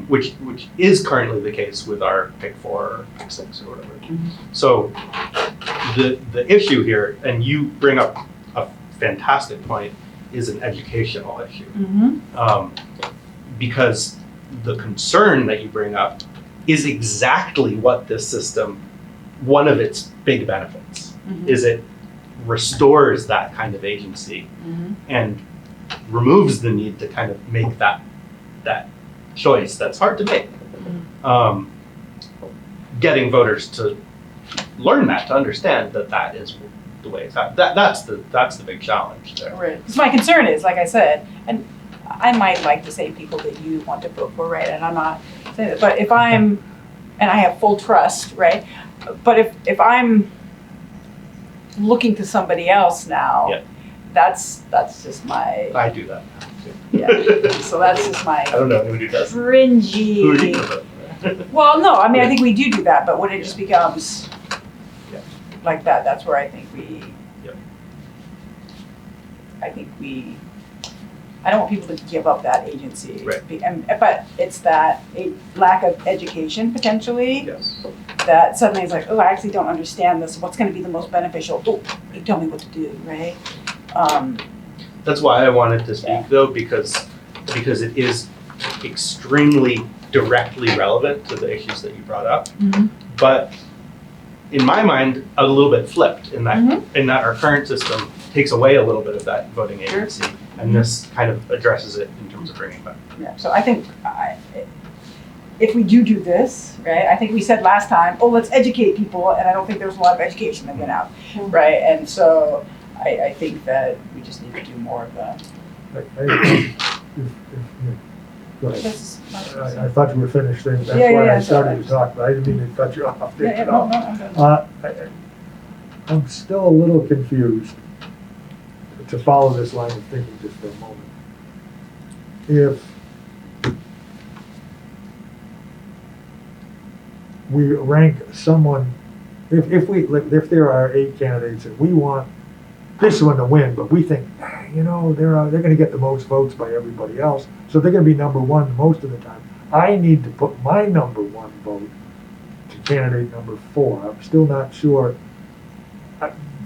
Which is currently the case with our pick 4 or pick 6 or whatever. So the issue here, and you bring up a fantastic point, is an educational issue. Because the concern that you bring up is exactly what this system, one of its big benefits, is it restores that kind of agency and removes the need to kind of make that choice that's hard to make. Getting voters to learn that, to understand that is the way it's happening. That's the big challenge there. Right. Because my concern is, like I said, and I might like the same people that you want to vote for, right? And I'm not saying that, but if I'm, and I have full trust, right? But if I'm looking to somebody else now, Yeah. that's just my, I do that now too. yeah. So that's just my I don't know who does. Who are cringy. you gonna vote for? Well, no, I mean, Yeah. I think we do that, but when it just becomes Yeah. like that, that's where I think we, Yep. I don't want people to give up that agency. Right. But it's that a lack of education potentially, Yes. that suddenly it's like, oh, I actually don't understand this. What's going to be the most beneficial? Oh, you tell me what to do, right? That's why I wanted to speak though, because it is extremely directly relevant to the issues that you brought up. But in my mind, a little bit flipped in that our current system takes away a little bit of that voting agency, and this kind of addresses it in terms of bringing it back. Yeah. So I think if we do this, right, I think we said last time, oh, let's educate people, and I don't think there was a lot of education that went out, right? And so I think that we just need to do more of that. Go ahead. This is my- I thought you were finished then, that's Yeah, why I yeah, started to sorry. talk, but I didn't mean to cut you off. Yeah, no, I'm good. I'm still a little confused, to follow this line of thinking just for a moment. If we rank someone, if there are 8 candidates and we want this one to win, but we think, they're gonna get the most votes by everybody else, so they're gonna be number 1 most of the time. I need to put my number 1 vote to candidate number 4. I'm still not sure.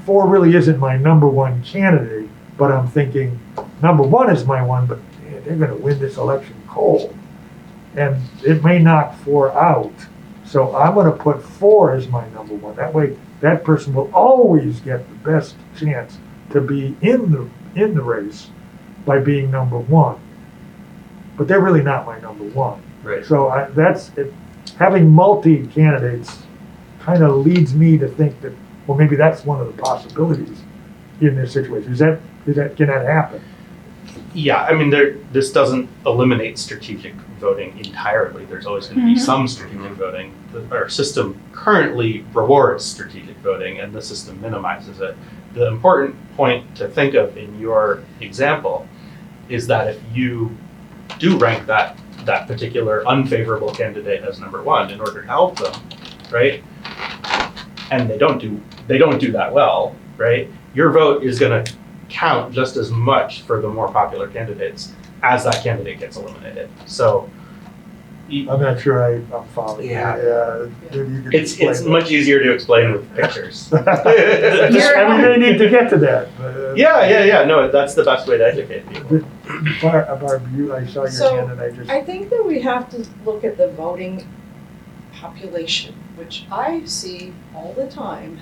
4 really isn't my number 1 candidate, but I'm thinking number 1 is my one, but they're gonna win this election cold. And it may knock 4 out. So I'm gonna put 4 as my number 1. That way, that person will always get the best chance to be in the race by being number 1. But they're really not my number 1. Right. So having multi-candidates kind of leads me to think that, well, maybe that's one of the possibilities in this situation. Can that happen? Yeah, I mean, this doesn't eliminate strategic voting entirely. There's always going to be some strategic voting. Our system currently rewards strategic voting, and the system minimizes it. The important point to think of in your example is that if you do rank that particular unfavorable candidate as number 1 in order to help them, right? And they don't do that well, right? Your vote is going to count just as much for the more popular candidates as that candidate gets eliminated. So I'm not sure I'm following. Yeah. Maybe you could it's explain much easier to explain with pictures. that. I mean, they need to get to that. But, Yeah. No, that's the best way to educate people. Barb, I saw your So, hand and I just. I think that we have to look at the voting population, which I see all the time.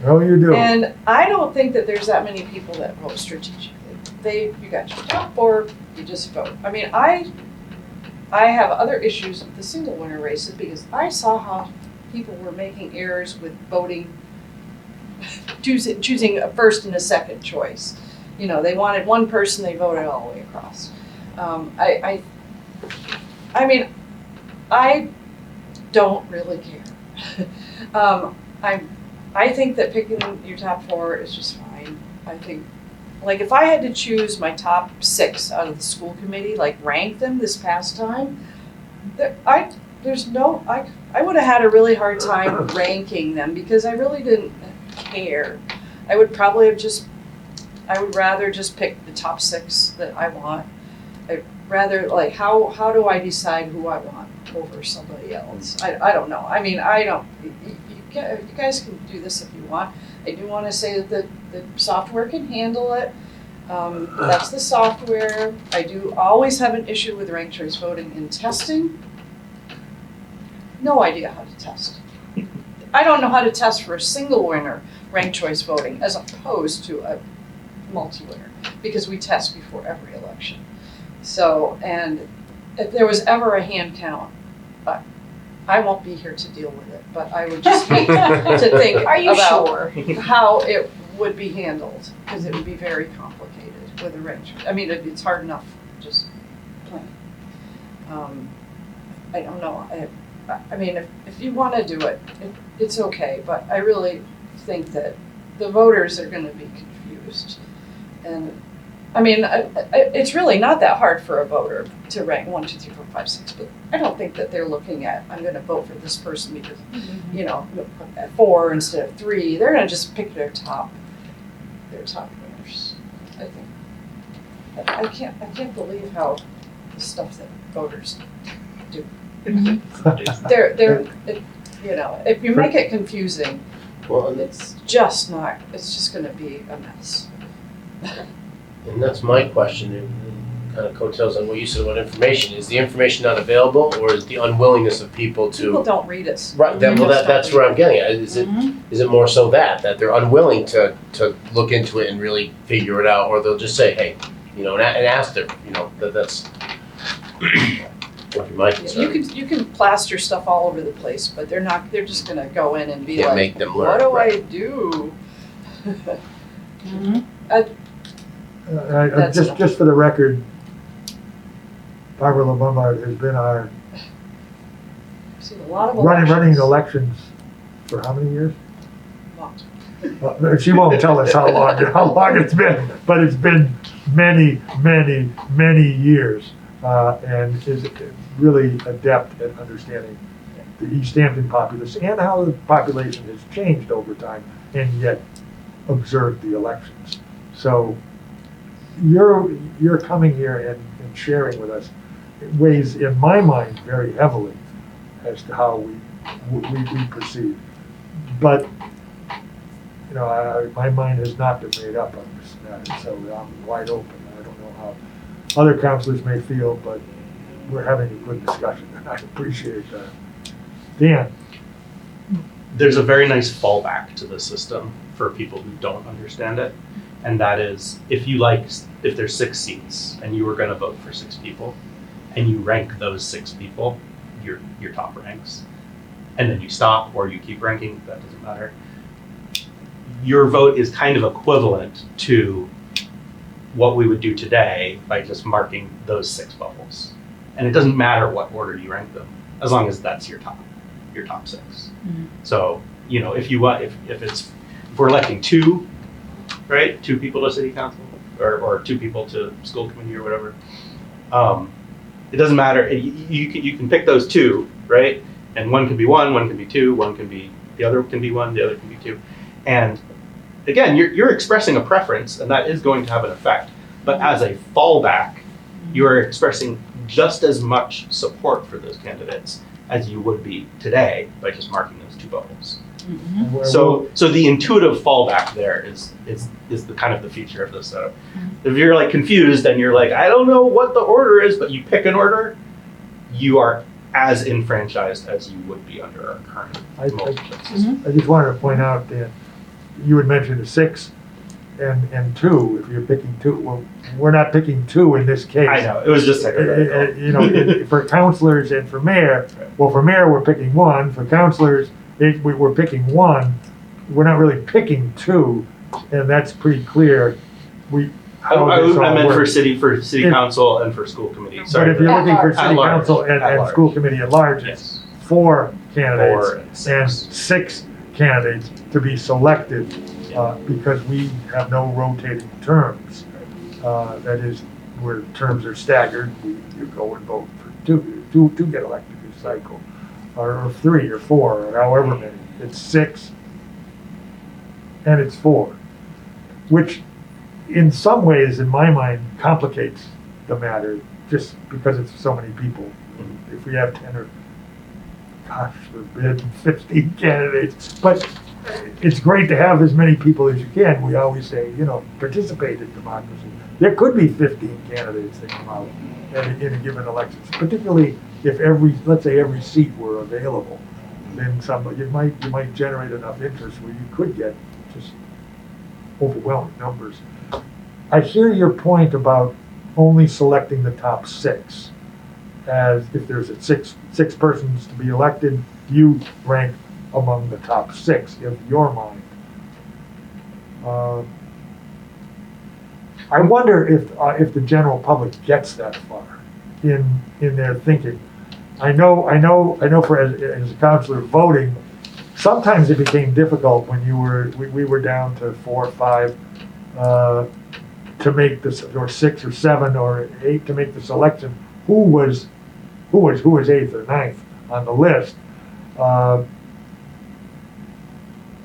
Oh, you do. And I don't think that there's that many people that vote strategically. You got your top 4, you just vote. I mean, I have other issues with the single winner races because I saw how people were making errors with voting, choosing a first and a second choice. They wanted one person, they voted all the way across. I mean, I don't really care. I think that picking your top 4 is just fine. I think, like, if I had to choose my top 6 out of the school committee, like rank them this past time, I would have had a really hard time ranking them because I really didn't care. I would rather just pick the top 6 that I want. I'd rather, like, how do I decide who I want over somebody else? I don't know. I mean, you guys can do this if you want. I do want to say that the software can handle it. That's the software. I do always have an issue with ranked choice voting in testing. No idea how to test. I don't know how to test for a single winner ranked choice voting as opposed to a multi-winner because we test before every election. So, and if there was ever a hand count, I won't be here to deal with it, but I would just hate to think about how it would be handled because it would be very complicated with a ranked choice. I mean, it's hard enough just plain. I don't know. I mean, if you want to do it, it's okay, but I really think that the voters are going to be confused. And I mean, it's really not that hard for a voter to rank 1, 2, 3, 4, 5, 6, but I don't think that they're looking at, I'm going to vote for this person because, you know, at 4 instead of 3. They're going to just pick their top winners, I think. I can't believe how the stuff that voters do. They're you know, if you make it confusing, it's just going to be a mess. And that's my question, it kind of coattails on what you said about information. Is the information not available, or is the unwillingness of people to? People don't read it. Right. That's where I'm getting at. Is it more so that they're unwilling to look into it and really figure it out, or they'll just say, hey, you know, and ask them, you know, that's what my concern. You can plaster stuff all over the place, but they're just going to go in and be Can't make them learn. What do right. I do? Just for the record, Barbara LeBombard has been our I've seen a lot of running elections for how many years? She won't tell us how long it's been, but it's been many years, and is really adept at understanding the Easthampton populace and how the population has changed over time, and yet observed the elections. So you're coming here and sharing with us. It weighs in my mind very heavily as to how we proceed. But you know, my mind has not been made up on this matter, so I'm wide open. I don't know how other councilors may feel, but we're having a good discussion, and I appreciate that. Dan? There's a very nice fallback to the system for people who don't understand it, and that is if there's 6 seats and you were going to vote for 6 people, and you rank those 6 people, your top ranks, and then you stop or you keep ranking, that doesn't matter. Your vote is kind of equivalent to what we would do today by just marking those 6 bubbles. And it doesn't matter what order you rank them, as long as that's your top 6. Mm-hmm. So, you know, if we're electing 2, right? 2 people to city council or 2 people to school committee or whatever. It doesn't matter. You can pick those 2, right? And one can be 1, one can be 2, the other can be 1, the other can be 2. And again, you're expressing a preference, and that is going to have an effect. But as a fallback, you're expressing just as much support for those candidates as you would be today by just marking those 2 bubbles. Mm-hmm. So the intuitive fallback there is the kind of the feature of this setup. Mm-hmm. If you're like confused and you're like, I don't know what the order is, but you pick an order, you are as enfranchised as you would be under our current multi-choice system. I just wanted to point out that you had mentioned a 6 and 2. If you're picking 2, well, we're not picking 2 in this case. I know, it was just hypothetical. You know, for councilors and for mayor, well, for mayor we're picking 1. For councilors, we're picking 1. We're not really picking 2, and that's pretty clear. how I this all meant for works. city If- council and for school committee. But Sorry. if you're looking for At city large. council At and large. school committee at large, it's Yes. 4 candidates 4 and and 6. 6 candidates to be selected, because we have no rotating terms. That is, where terms are staggered, you go and vote for two get elected each cycle, or 3 or 4, or however many. It's 6 and it's 4, which in some ways, in my mind, complicates the matter, just because it's so many people. If we have 10 or, gosh forbid, 15 candidates, but it's great to have as many people as you can. We always say, participate in democracy. There could be 15 candidates that come out in a given election, particularly if let's say every seat were available. Then you might generate enough interest where you could get just overwhelming numbers. I hear your point about only selecting the top 6. As if there's six persons to be elected, you rank among the top 6 in your mind. I wonder if the general public gets that far in their thinking. I know for as a counselor voting, sometimes it became difficult when we were down to 4 or 5 to make this, or 6 or 7 or 8 to make the selection. Who was 8th or 9th on the list?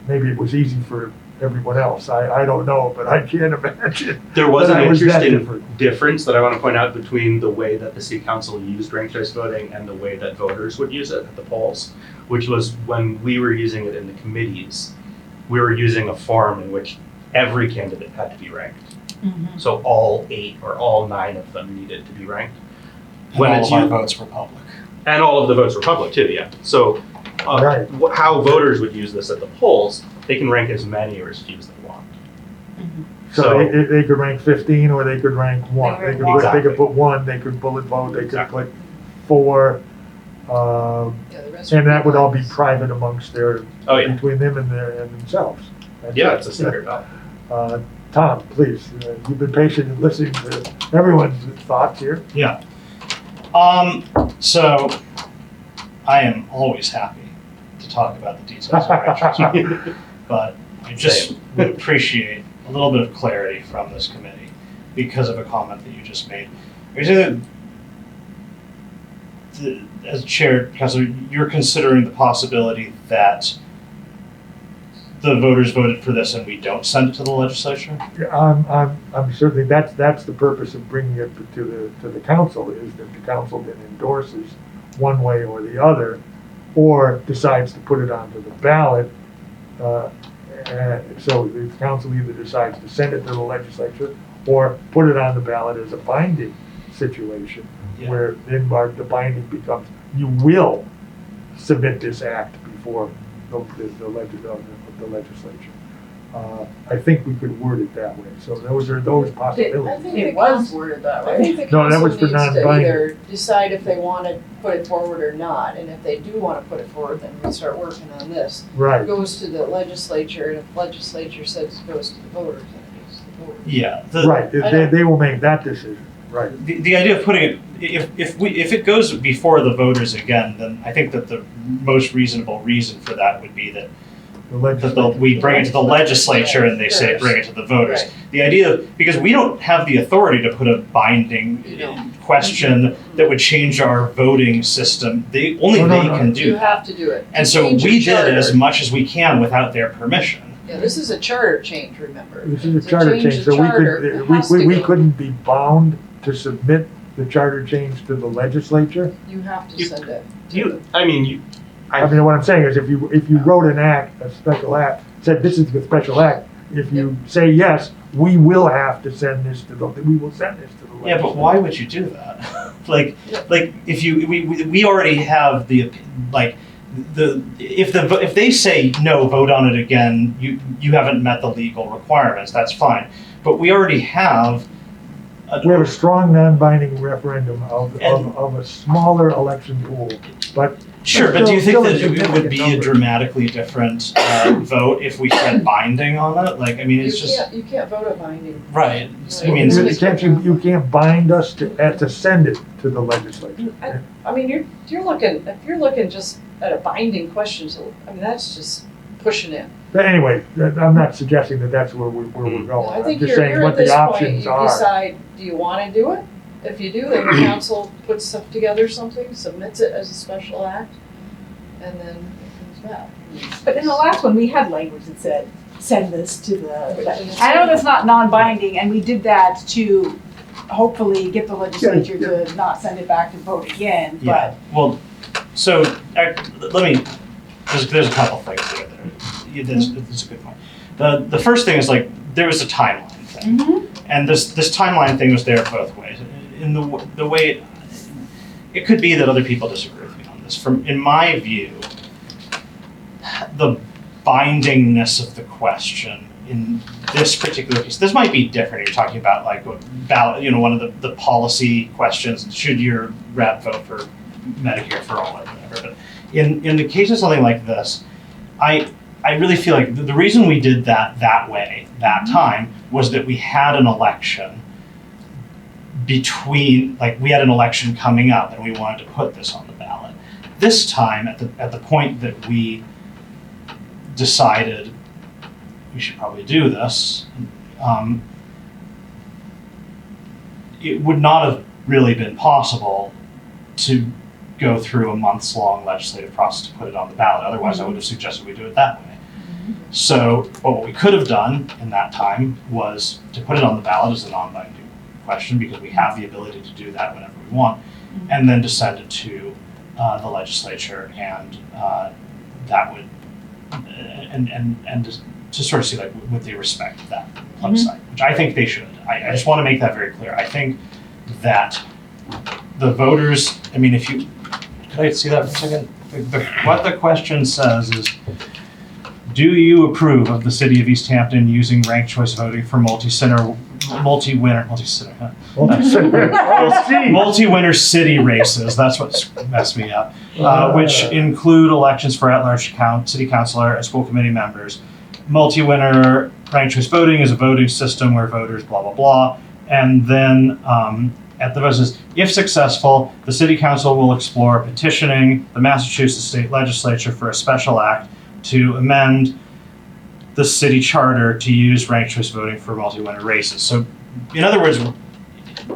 Maybe it was easy for everyone else. I don't know, but I can't imagine. There was that an it was that interesting difference that I want to point out between the way that the city council used ranked choice voting and the way that voters would use it at the polls, which was when we were using it in the committees, we were using a form in which every candidate had to be ranked. So all 8 or all 9 of them needed to be ranked. And all of our votes were public. And all of the votes were public too, yeah. So Right. How voters would use this at the polls, they can rank as many or as few as they want. So they could rank 15 or they could rank 1. They could put 1, they could bullet vote, they could put 4. And that would all be private amongst between them and themselves. It's a secret ballot. Tom, please, you've been patient in listening to everyone's thoughts here. Yeah. So I am always happy to talk about the details of rankings, but I just would appreciate a little bit of clarity from this committee because of a comment that you just made. Are you saying that, as chair, Councilor, you're considering the possibility that the voters voted for this and we don't send it to the legislature? I'm certainly, that's the purpose of bringing it to the council, is that the council then endorses one way or the other, or decides to put it onto the ballot. So the council either decides to send it to the legislature or put it on the ballot as a binding situation, where then the binding becomes, you will submit this act before the legislature. I think we could word it that way. So those are those I possibilities. think it was worded that way. I think the No, that council was for needs to non-binding. either decide if they want to put it forward or not, and if they do want to put it forward, then we start working on this. Right. It goes to the legislature, and if the legislature says it goes to the voters, then it goes to the voters. Yeah. Right, they will make that decision, right. The idea of putting it, if it goes before the voters again, then I think that the most reasonable reason for that would be that we bring it to the legislature and they say bring it to the voters. Right. The idea of, because we don't have the authority to put a binding question that would change our voting system. They can do You that. have to do it. And so Change your we did charter. as much as we can without their permission. Yeah, this is a charter change, remember. This is a To charter change, the so charter, it has to we go. couldn't be bound to submit the charter change to the legislature. You have to send it. I mean, what I'm saying is, if you wrote an act, a special act, said this is the special act, if you say yes, we will have to send this to we will send this to the legislature. Yeah, but why would you do that? like if we already have if they say no, vote on it again, you haven't met the legal requirements. That's fine, but we already have. We have a strong non-binding referendum of a smaller election pool, but Sure, but do you think Still a that it would significant be a number. dramatically different vote if we said binding on it? Like, I mean, it's just, You can't vote a binding. right, I Well, mean, You can't bind us to send it to the legislature. I mean, if you're looking just at a binding question, so, I mean, that's just pushing it. But anyway, I'm not suggesting that that's where we're going. I I'm think just you're saying at what the this point, options you are. decide, do you wanna do it? If you do, then the council puts stuff together, something, submits it as a special act, and then it comes back. But in the last one, we had language that said, send this to the, I know that's not non-binding, and we did that to hopefully get the legislature to not send it back to vote again, yeah, but. well, so, let me, there's a couple things there. That's a good point. The first thing is like, there was a timeline thing. And this timeline thing was there both ways. In the way, it could be that other people disagree with me on this. In my view, the bindingness of the question in this particular case, this might be different. You're talking about like ballot, one of the policy questions. Should your rep vote for Medicare for all or whatever? But in the case of something like this, I really feel like the reason we did that way that time was that we had an election we had an election coming up and we wanted to put this on the ballot. This time, at the point that we decided we should probably do this, it would not have really been possible to go through a months-long legislative process to put it on the ballot. Otherwise, I would have suggested we do it that way. So what we could have done in that time was to put it on the ballot as a non-binding question, because we have the ability to do that whenever we want, and then to send it to the legislature, and that would and to sort of see like would they respect that plebiscite, which I think they should. I just want to make that very clear. I think that the voters, I mean, if you could I see that for a second? What the question says is, do you approve of the city of Easthampton using ranked choice voting for multi-winner city races? That's what's messed me up. Which include elections for at-large city councilor and school committee members. Multi-winner ranked choice voting is a voting system where voters blah blah blah, and then at the verses, if successful, the city council will explore petitioning the Massachusetts state legislature for a special act to amend the city charter to use ranked choice voting for multi-winner races. So, in other words,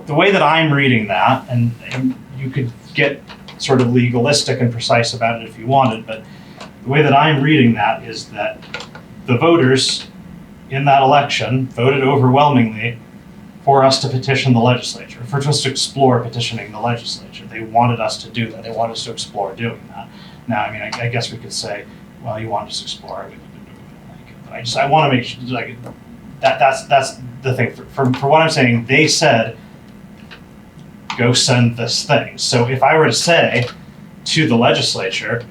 the way that I'm reading that, and you could get sort of legalistic and precise about it if you wanted, but the way that I'm reading that is that the voters in that election voted overwhelmingly for us to petition the legislature, for us to explore petitioning the legislature. They wanted us to do that. They wanted us to explore doing that. Now, I mean, I guess we could say, well, you want us to explore it, but I want to make sure, like, that's the thing. For what I'm saying, they said, go send this thing. So if I were to say to the legislature,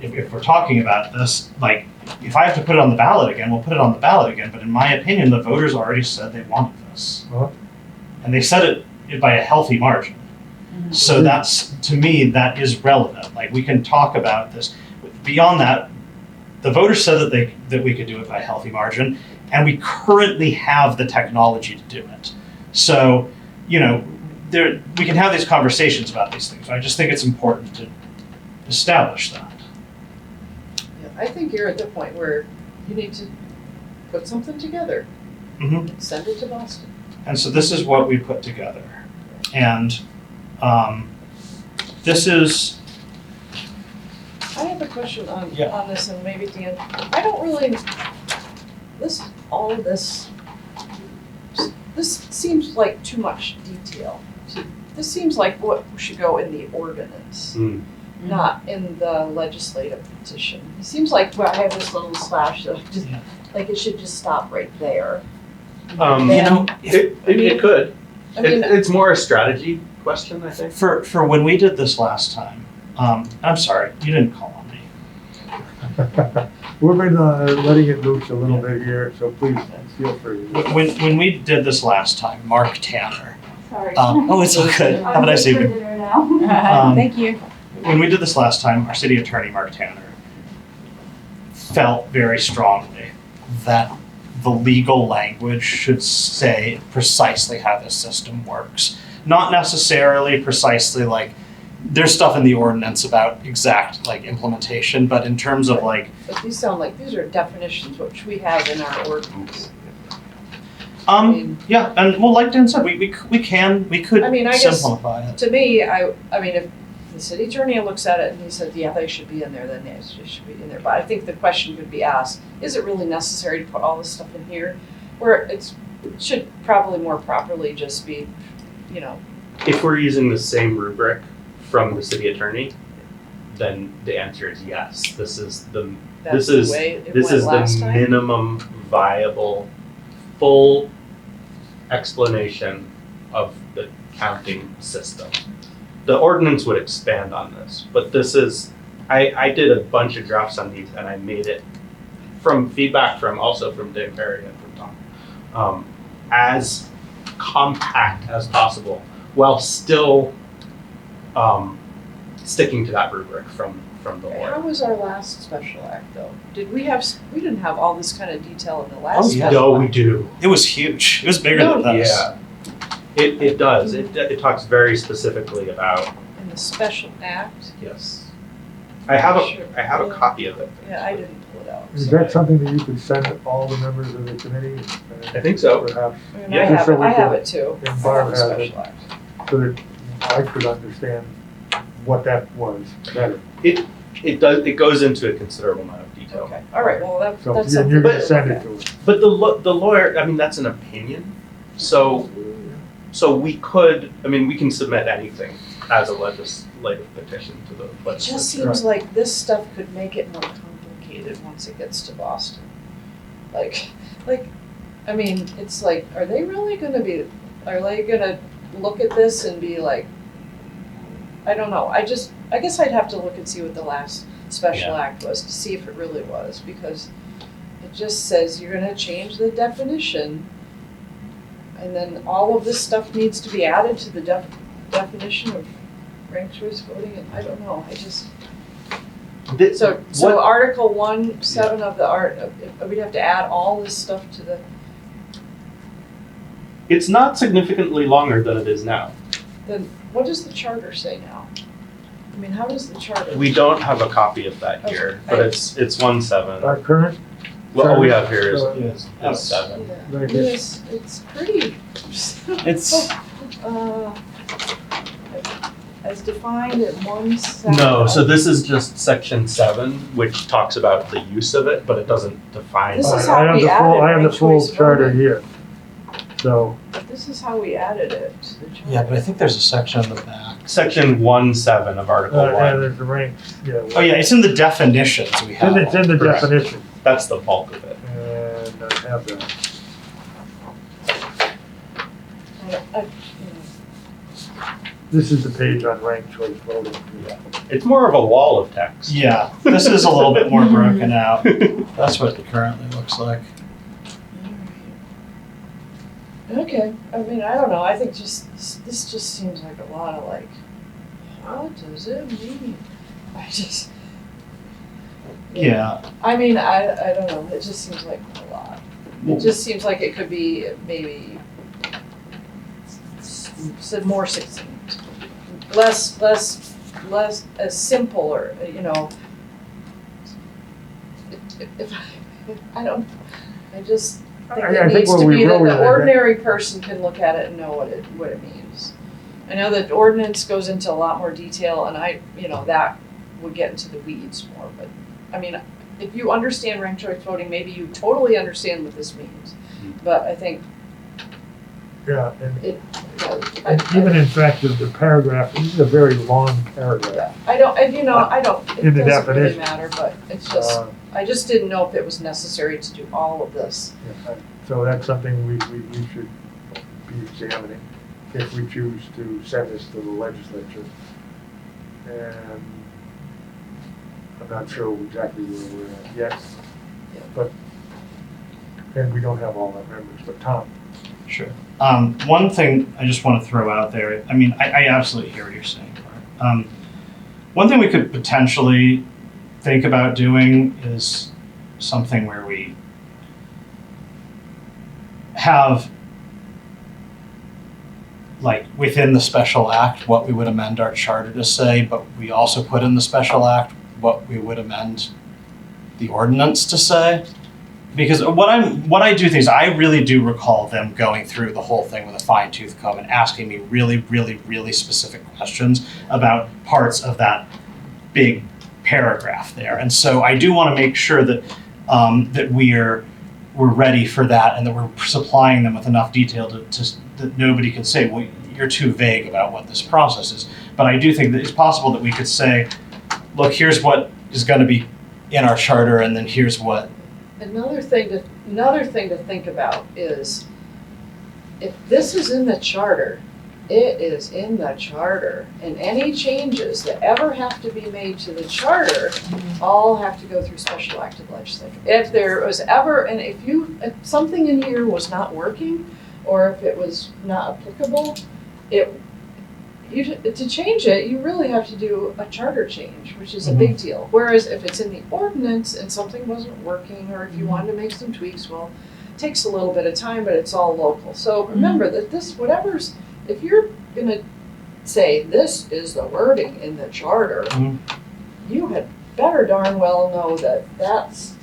if we're talking about this, like, if I have to put it on the ballot again, we'll put it on the ballot again. But in my opinion, the voters already said they wanted this. And they said it by a healthy margin. So that's, to me, that is relevant. Like, we can talk about this. Beyond that, the voters said that we could do it by a healthy margin, and we currently have the technology to do it. So, we can have these conversations about these things. I just think it's important to establish that. Yeah, I think you're at the point where you need to put something together. Send it to Boston. And so this is what we put together. And this is... I have a question on Yeah. this, and maybe Dan, I don't really, this seems like too much detail. This seems like what should go in the ordinance, not in the legislative petition. It seems like, well, I have this little slash, so like it should just stop right there. It could. I mean, It's more a strategy question, I think. For when we did this last time, I'm sorry, you didn't call on me. We've been letting it loose a little bit here, so please feel free. When we did this last time, Mark Tanner. Sorry. Oh, it's all good. Have a nice evening. Thank you. when we did this last time, our city attorney, Mark Tanner, felt very strongly that the legal language should say precisely how this system works. Not necessarily precisely like, there's stuff in the ordinance about exact like implementation, but in terms of like, But these sound like, these are definitions which we have in our ordinance. I mean, yeah, and well, like Dan said, we could I mean, I guess simplify it. to me, I mean, if the city attorney looks at it and he said, yeah, they should be in there, then it should be in there. But I think the question could be asked, is it really necessary to put all this stuff in here? Where it should probably more properly just be, you know. If we're using the same rubric from the city attorney, then the answer is yes. This is the That's this is the way it this went is last the time. minimum viable full explanation of the counting system. The ordinance would expand on this, but this is, I did a bunch of drafts on these and I made it from feedback from Dan Perry and from Tom, as compact as possible while still sticking to that rubric from the How lawyer. was our last special act though? We didn't have all this kind of detail in the Oh, last yeah. special No, we act. do. It was huge. It was bigger No, than this. Yeah. It does. It talks very specifically about, In the special act? yes. I have Sure. a copy of it. Yeah, I didn't pull it out. Is that something that you could send all the members of the committee? I think so. Perhaps, I mean, Yeah. I have So it, we I have can- it too. and I have Barb the has it. special act. so that I could understand what that was better. It does. It goes into a considerable amount of detail. Okay, all right, well, that's So something. yeah, you're gonna to send look it to us. But the lawyer, I mean, that's an opinion. So we could, I mean, we can submit anything as a legislative petition to the It just legislature. seems like this stuff could make it more complicated once it gets to Boston. Like, I mean, it's like, are they gonna look at this and be like, I don't know, I guess I'd have to look and see what the last special act was to see if it really was, because it just says you're gonna change the definition, and then all of this stuff needs to be added to the definition of ranked choice voting, and I don't know, So Article 1(7) of the we'd have to add all this stuff to the, It's not significantly longer than it is now. then what does the charter say now? I mean, how does the charter? We don't have a copy of that here, but Okay. it's 1(7). Our current, What all we have here Yes. is 7. Yeah. Right I mean, here. it's pretty. It's Uh, as defined at 1(7). No, so this is just section 7, which talks about the use of it, but it doesn't define. This is it. how I have we the full, added I have the ranked full choice charter voting. here. So, But this is how we added it to the charter. yeah, but I think there's a section on the back. Section 1(7) of Article 1. and there's the ranks, yeah. Oh yeah, it's in the definitions we have. It's in the Correct. definition, That's the bulk of it. and I have that. This is the page on ranked choice voting. It's more of a wall of text. Yeah, this is a little bit more broken out. That's what it currently looks like. Okay, I mean, I don't know, I think this just seems like a lot of like, what does it mean? Yeah. I mean, I don't know, it just seems like a lot. It just seems like it could be maybe more succinct, less as simple, or, you know. If I don't, I just think I it think needs what to we be that really the like- ordinary person can look at it and know what it means. I know that ordinance goes into a lot more detail, and that would get into the weeds more, but, I mean, if you understand ranked choice voting, maybe you totally understand what this means. But I think Yeah, and it, even in fact, the paragraph, this is a very long paragraph. I don't, it In doesn't the really definition. matter, but it's just, I just didn't know if it was necessary to do all of this. So that's something we should be examining if we choose to send this to the legislature. And I'm not sure exactly where we're at yet, but, and we don't have all our members, but Tom. Sure. One thing I just want to throw out there, I mean, I absolutely hear what you're saying. One thing we could potentially think about doing is something where we have, like, within the special act what we would amend our charter to say, but we also put in the special act what we would amend the ordinance to say. Because what I do think is I really do recall them going through the whole thing with a fine-tooth comb and asking me really, really, really specific questions about parts of that big paragraph there. And so I do want to make sure that that we're ready for that, and that we're supplying them with enough detail to that nobody can say, well, you're too vague about what this process is. But I do think that it's possible that we could say, look, here's what is going to be in our charter, and then here's what. Another thing to think about is, if this is in the charter, it is in the charter, and any changes that ever have to be made to the charter all have to go through special act of legislature. If there was ever, and if something in here was not working, or if it was not applicable, to change it, you really have to do a charter change, which is a big deal. Whereas if it's in the ordinance and something wasn't working, or if you wanted to make some tweaks, well, it takes a little bit of time, but it's all local. So remember that if you're gonna say this is the wording in the charter, you had better darn well know that that's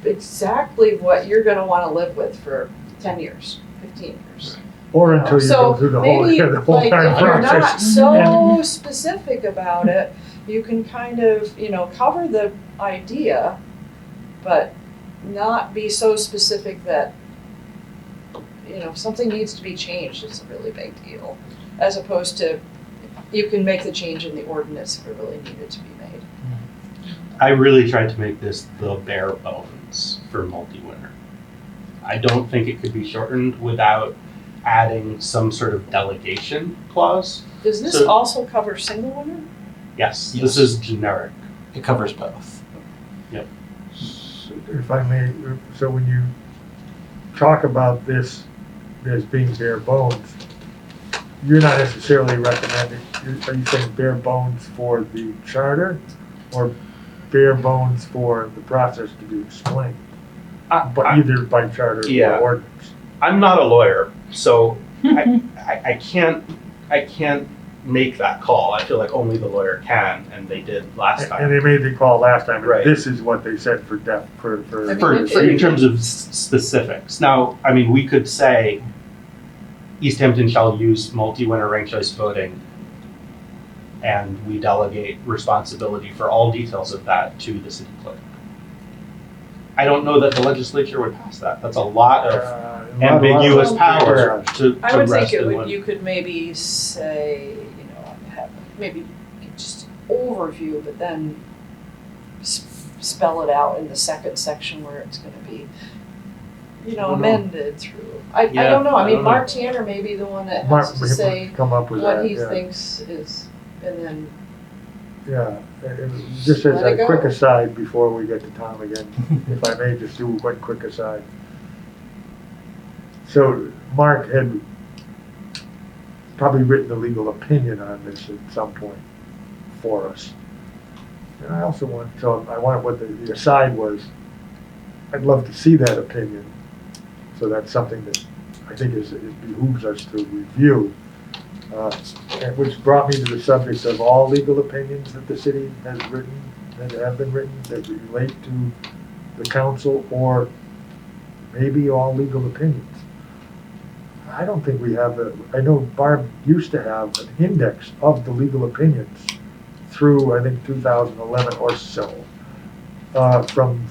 exactly what you're gonna wanna live with for 10 years, 15 years. Or until you go through the whole maybe, entire if you're not process. so specific about it, you can kind of, cover the idea, but not be so specific that, if something needs to be changed, it's a really big deal. As opposed to, you can make the change in the ordinance if it really needed to be made. I really tried to make this the bare bones for multi-winner. I don't think it could be shortened without adding some sort of delegation clause. Does this also cover single winner? Yes, this is generic. It covers both. Yep. If I may, so when you talk about this as being bare bones, you're not necessarily recommending, are you saying bare bones for the charter, or bare bones for the process to be explained? But either by charter or ordinance. I'm not a lawyer, so I can't make that call. I feel like only the lawyer can, and they did last time. And they made the call last time, Right. and this is what they said for in terms of specifics. Now, I mean, we could say Easthampton shall use multi-winner ranked choice voting, and we delegate responsibility for all details of that to the city clerk. I don't know that the legislature would pass that. That's a lot of ambiguous power to I would rest think in one. you could maybe say, have maybe just overview, but then spell it out in the second section where it's gonna be, amended through. I don't know. I mean, Mark Tanner may be the one that has to say come up with what that, he yeah. thinks is, and then. Yeah, just as Let it a quick go. aside before we get to Tom again, if I may just do one quick aside. So Mark had probably written a legal opinion on this at some point for us. And I also what the aside was, I'd love to see that opinion. So that's something that I think it behooves us to review. And which brought me to the subject of all legal opinions that the city has written, that have been written, that relate to the council, or maybe all legal opinions. I don't think we have I know Barb used to have an index of the legal opinions through, I think, 2011 or so, from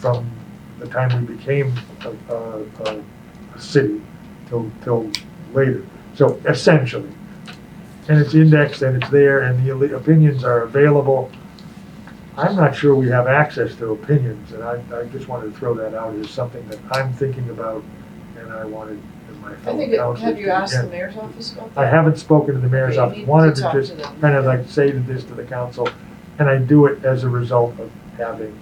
the time we became a city till later. So essentially. And it's indexed and it's there and the opinions are available. I'm not sure we have access to opinions, and I just wanted to throw that out as something that I'm thinking about, and I wanted my fellow councilors Have you to asked the begin. mayor's office about that? I haven't spoken to the mayor's Okay, you office, need wanted to to talk just to them. kind of like say this to the council, and I do it as a result of having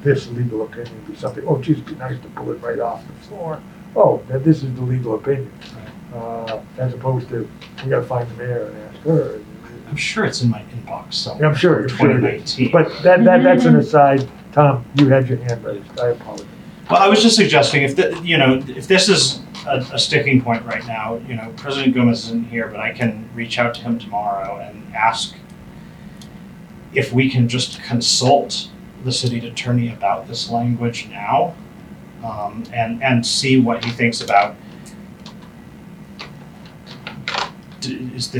this legal opinion be something, oh geez, it'd be nice to pull it right off the floor. Oh, then this is the legal opinion. As opposed to, we gotta find the mayor and ask her, I'm sure it's in my inbox somewhere. I'm sure, from I'm sure it is. 2019. But that's an aside. Tom, you had your hand raised. I apologize. Well, I was just suggesting if if this is a sticking point right now, President Gomez isn't here, but I can reach out to him tomorrow and ask if we can just consult the city attorney about this language now, and see what he thinks about. Is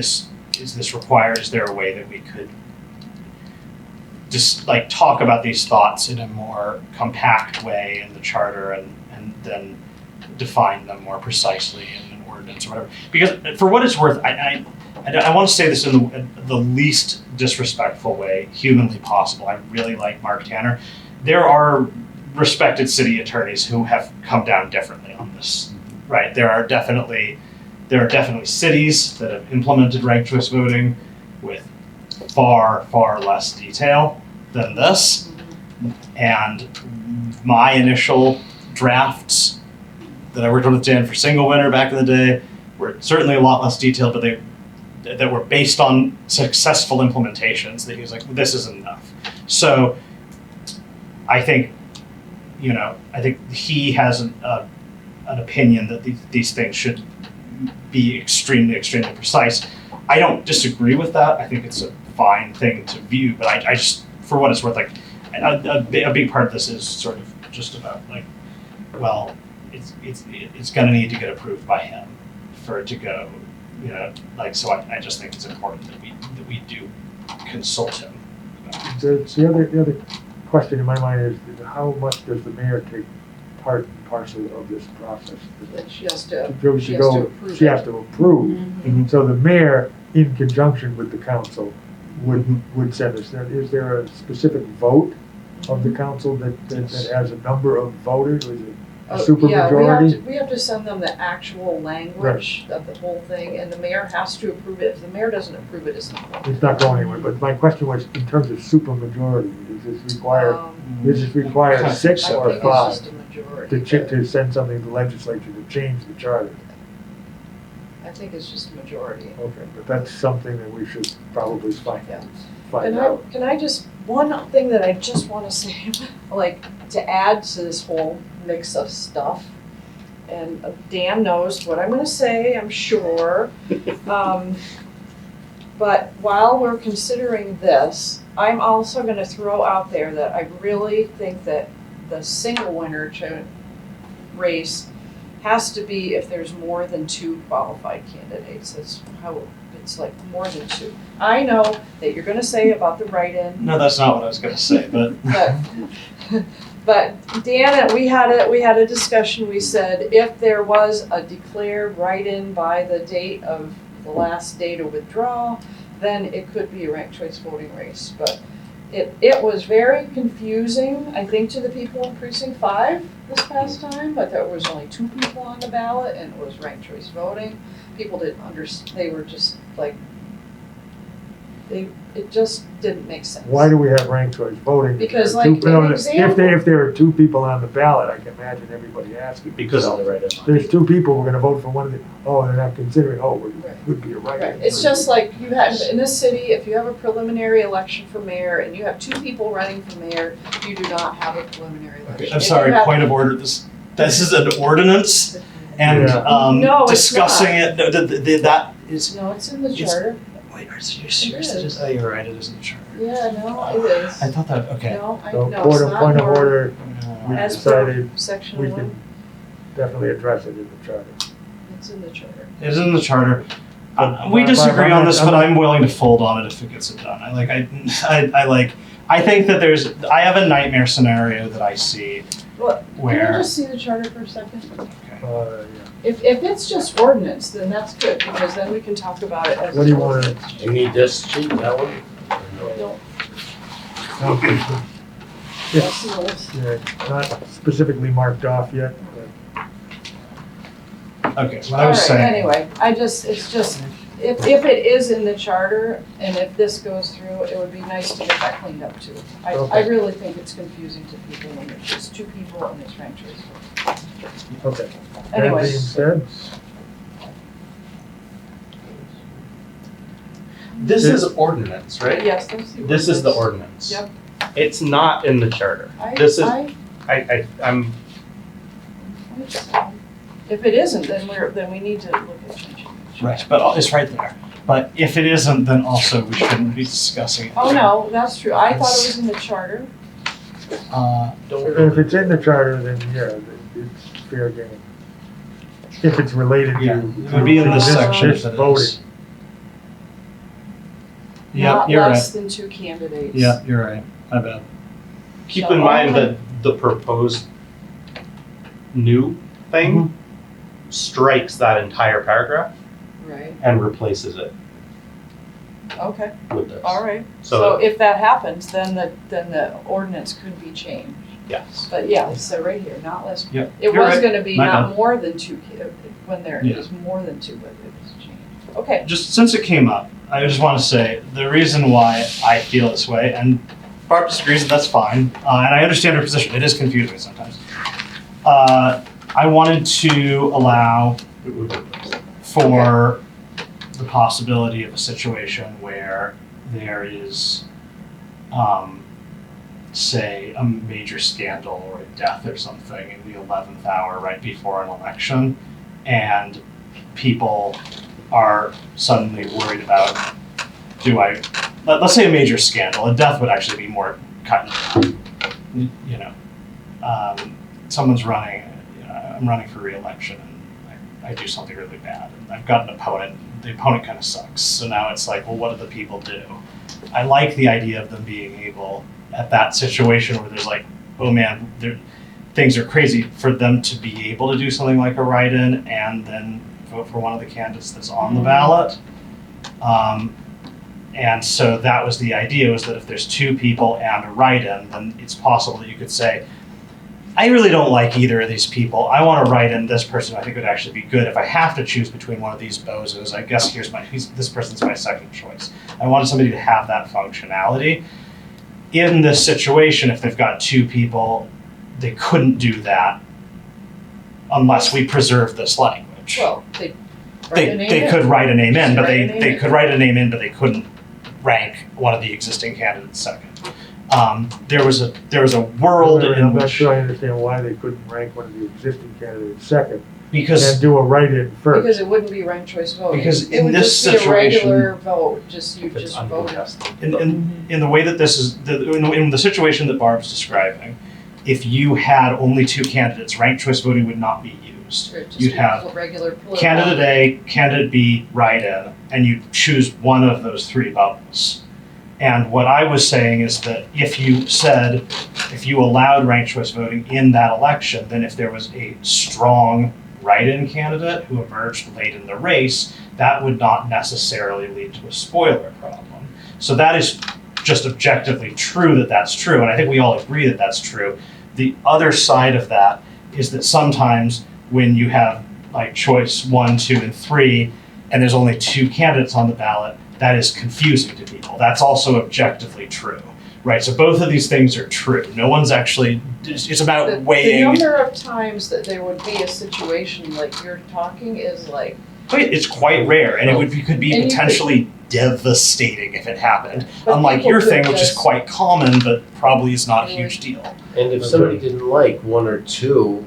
this required? Is there a way that we could just like talk about these thoughts in a more compact way in the charter and then define them more precisely in an ordinance or whatever? Because for what it's worth, I want to say this in the least disrespectful way humanly possible. I really like Mark Tanner. There are respected city attorneys who have come down differently on this, right? There are definitely cities that have implemented ranked choice voting with far, far less detail than this. And my initial drafts that I worked on with Dan for single winner back in the day were certainly a lot less detailed, but that were based on successful implementations that he was like, this isn't enough. So I think, he has an opinion that these things should be extremely, extremely precise. I don't disagree with that. I think it's a fine thing to view, but I just, for what it's worth, like a big part of this is sort of just about like, well, it's going to need to get approved by him for it to go, so I just think it's important that we do consult him. The other question in my mind is how much does the mayor take part and parcel of this process? That she has to She approve. has to approve. Mm-hmm. So the mayor, in conjunction with the council, would send us. Now, is there a specific vote of the council that has a number of voters? Or is it a supermajority? Yeah, we have to send them the actual language of the whole thing, and the mayor has to approve it. If the mayor doesn't approve it, it's not going. It's not going anywhere. But my question was, in terms of supermajority, does this require 6 I or think 5 it's just a majority. to send something to the legislature to change the charter? I think it's just a majority. Okay, but that's something that we should probably find Yeah. find out. Can I just, one thing that I just want to say, like, to add to this whole mix of stuff, and Dan knows what I'm going to say, I'm sure. But while we're considering this, I'm also going to throw out there that I really think that the single winner race has to be if there's more than 2 qualified candidates. That's how it's like more than 2. I know that you're going to say about the write-in. No, that's not what I was going to say, but. But Dan, we had a discussion. We said if there was a declared write-in by the date of the last day to withdraw, then it could be a ranked choice voting race. But it was very confusing, I think, to the people in precinct 5 this past time. But there was only 2 people on the ballot, and it was ranked choice voting. People didn't understand. They were just like, it just didn't make sense. Why do we have ranked choice voting? Because, There are like, two- an example- if there are 2 people on the ballot, I can imagine everybody asking. Because of the themselves, write-in. There's 2 people, we're gonna vote for one of the, they're not considering, it Right. would be a write-in. Right, it's just like you have, in this city, if you have a preliminary election for mayor and you have 2 people running for mayor, you do not have a preliminary election. I'm If sorry, you have- point of order. This is an ordinance, and Yeah. No, it's discussing not. it, that is. No, it's in the It's- charter. Wait, are you serious? It It is. Oh, you're right. It is in the charter. Yeah, no, it is. I thought that. Okay. No, So no, it's not. point of nor- order, we As per decided section we 1, can definitely address it in the charter. it's in the charter. It is in the charter. But- We but- disagree but- on this, but but- I'm willing to fold on it if it gets it done. I think that I have a nightmare scenario that I see Well, can I where. just see the charter for a second? Okay. Yeah. If it's just ordinance, then that's good, because then we can talk about it as. What do you want to? Do you need this sheet, that one? Don't, Yes. that's the old. Yeah, not specifically marked off yet, but Okay. What I was All right, saying. anyway, it's just, if it is in the charter, and if this goes through, it would be nice to get that cleaned up too. I Okay. really think it's confusing to people when there's just 2 people and it's ranked choice. okay. That Anyway. being said, This is ordinance, right? Yes, that's the. This is the ordinance. Yep. It's not in the charter. I- This is, I- I'm, If it isn't, then we need to look at changing it. Right, but it's right there. But if it isn't, then also we shouldn't be discussing it. Oh, no, that's true. I thought it was in the charter. If it's in the charter, then yeah, it's fair game. If it's related to. Yeah, it would be in this section This if it voting. is. Yeah, Not you're less right. than 2 candidates. Yeah, you're right. My bad. keep So in mind only- that the proposed new thing strikes that entire paragraph Right, and replaces it okay, with this. all right. So So, if that happens, then the ordinance could be changed. yes. But yeah, so right here, not less. Yep. It You're was right. gonna be My not bad. more than 2, when there Yeah. is more than 2, but it was changed. Okay, Just since it came up, I just want to say the reason why I feel this way, and Barb disagrees, and that's fine, and I understand her position. It is confusing sometimes. I wanted to allow for the possibility of a situation where there is, say, a major scandal or a death or something in the 11th hour right before an election, and people are suddenly worried about, let's say a major scandal. A death would actually be more cut and dry. You know, someone's running, I'm running for re-election, and I do something really bad, and I've got an opponent. The opponent kind of sucks, so now it's like, well, what do the people do? I like the idea of them being able, at that situation where there's like, oh man, things are crazy, for them to be able to do something like a write-in and then vote for one of the candidates that's on the ballot. And so that was the idea, was that if there's 2 people and a write-in, then it's possible that you could say, I really don't like either of these people. I want to write in this person who I think would actually be good. If I have to choose between one of these bozos, I guess this person's my second choice. I wanted somebody to have that functionality. In this situation, if they've got 2 people, they couldn't do that unless we preserve this language. well, they. They could write a name in, but Write a name they in. could write a name in, but they couldn't rank one of the existing candidates second. There was a world in I'm not which, sure I understand why they couldn't rank one of the existing candidates second because and do a write-in first. Because it wouldn't be ranked choice voting. Because It in would this just be a regular situation- vote, you It's just voted. uncontested. in the way that this is, in the situation that Barb's describing, if you had only 2 candidates, ranked choice voting would not be used. Or just You'd be have regular political. Candidate A, candidate B, write-in, and you choose one of those 3 bubbles. And what I was saying is that if you allowed ranked choice voting in that election, then if there was a strong write-in candidate who emerged late in the race, that would not necessarily lead to a spoiler problem. So that is just objectively true that that's true, and I think we all agree that that's true. The other side of that is that sometimes when you have like choice 1, 2, and 3, and there's only 2 candidates on the ballot, that is confusing to people. That's also objectively true, right? So both of these things are true. No one's actually, it's about The weighing. number of times that there would be a situation like you're talking is like, It's quite rare, and could be And you could- potentially devastating if it happened. But Unlike people your could thing, which is just- quite common, but probably is not a huge deal. And if somebody didn't like 1 or 2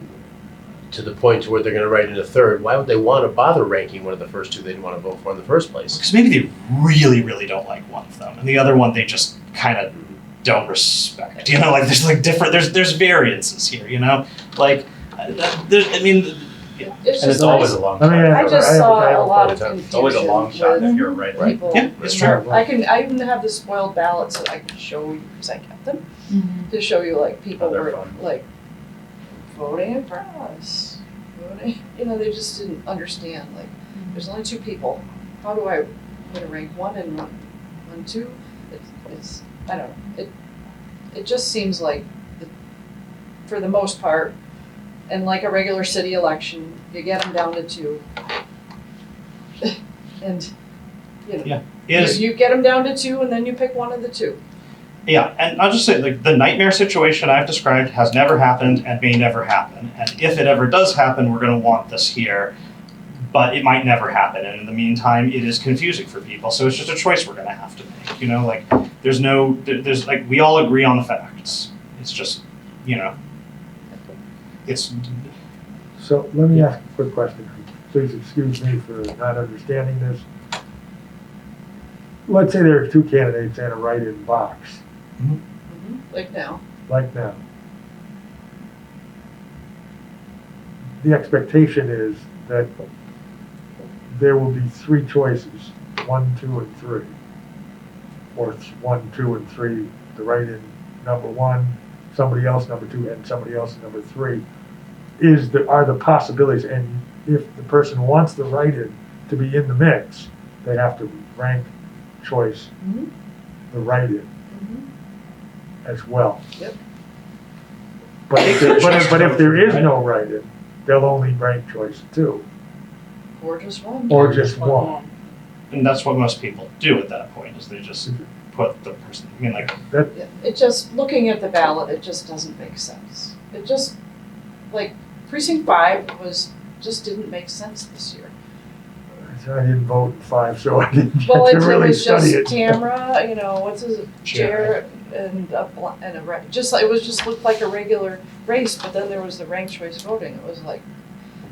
to the point to where they're gonna write in a third, why would they wanna bother ranking one of the first 2 they didn't wanna vote for in the first place? Because maybe they really, really don't like one of them, and the other one they just kind of don't respect. You know, like there's like different, there's variances here. You know, like I mean, it's And it's just, always a long I mean, shot. I just I saw have a lot of It's confusion. It's always a long shot with if you're right. people. Yeah, it's true. I even have the spoiled ballots that I can show you, because I kept them, to show you like people Oh, they're were fun. like voting in front of us. Voting, they just didn't understand, like, there's only 2 people. How do I, rank 1 and 1, 2? It's, I don't know, it just seems like, for the most part, and like a regular city election, you get them down to 2. And, you get them down to 2 and then you pick one of the 2. Yeah, and I'll just say, like, the nightmare situation I've described has never happened and may never happen. And if it ever does happen, we're going to want this here. but it might never happen. And in the meantime, it is confusing for people. So it's just a choice we're going to have to make. You know, like there's like we all agree on the facts. It's just, you know, it's. So let me ask a quick question. Please excuse me for not understanding this. Let's say there are two candidates and a write-in box, Like now. like now. The expectation is that there will be three choices, 1, 2, and 3. Or 1, 2, and 3, the write-in number 1, somebody else number 2, and somebody else number 3. Are the possibilities, and if the person wants the write-in to be in the mix, they have to rank choice the write-in as well. Yep. But if there is no write-in, they'll only rank choice 2. Or just one. Or just one. And that's what most people do at that point, is they just put the person, I mean, like. That, Yeah, it just, looking at the ballot, it just doesn't make sense. It just, like, precinct 5 just didn't make sense this year. I didn't vote in 5, so I didn't get Well, to really it was just study it. Tamara, you know, what's his, Chair, and just like, it was just looked like a regular race, but then there was the ranked choice voting. It was like,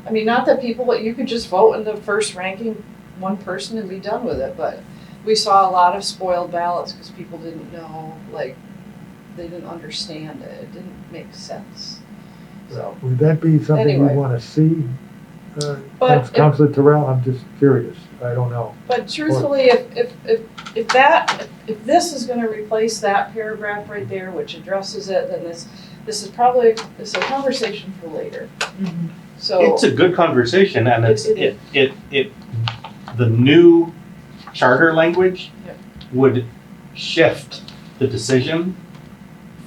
I mean, not that people, you could just vote in the first ranking one person and be done with it, but we saw a lot of spoiled ballots because people didn't know, like, they didn't understand it. It didn't make sense. So, Would that be something Anyway. you want to see, But Councilor Terrell? I'm just curious. I don't know. but truthfully, if this is gonna replace that paragraph right there, which addresses it, then this is probably, this is a conversation for later. So. It's a good conversation, and It it the new charter language Yep. would shift the decision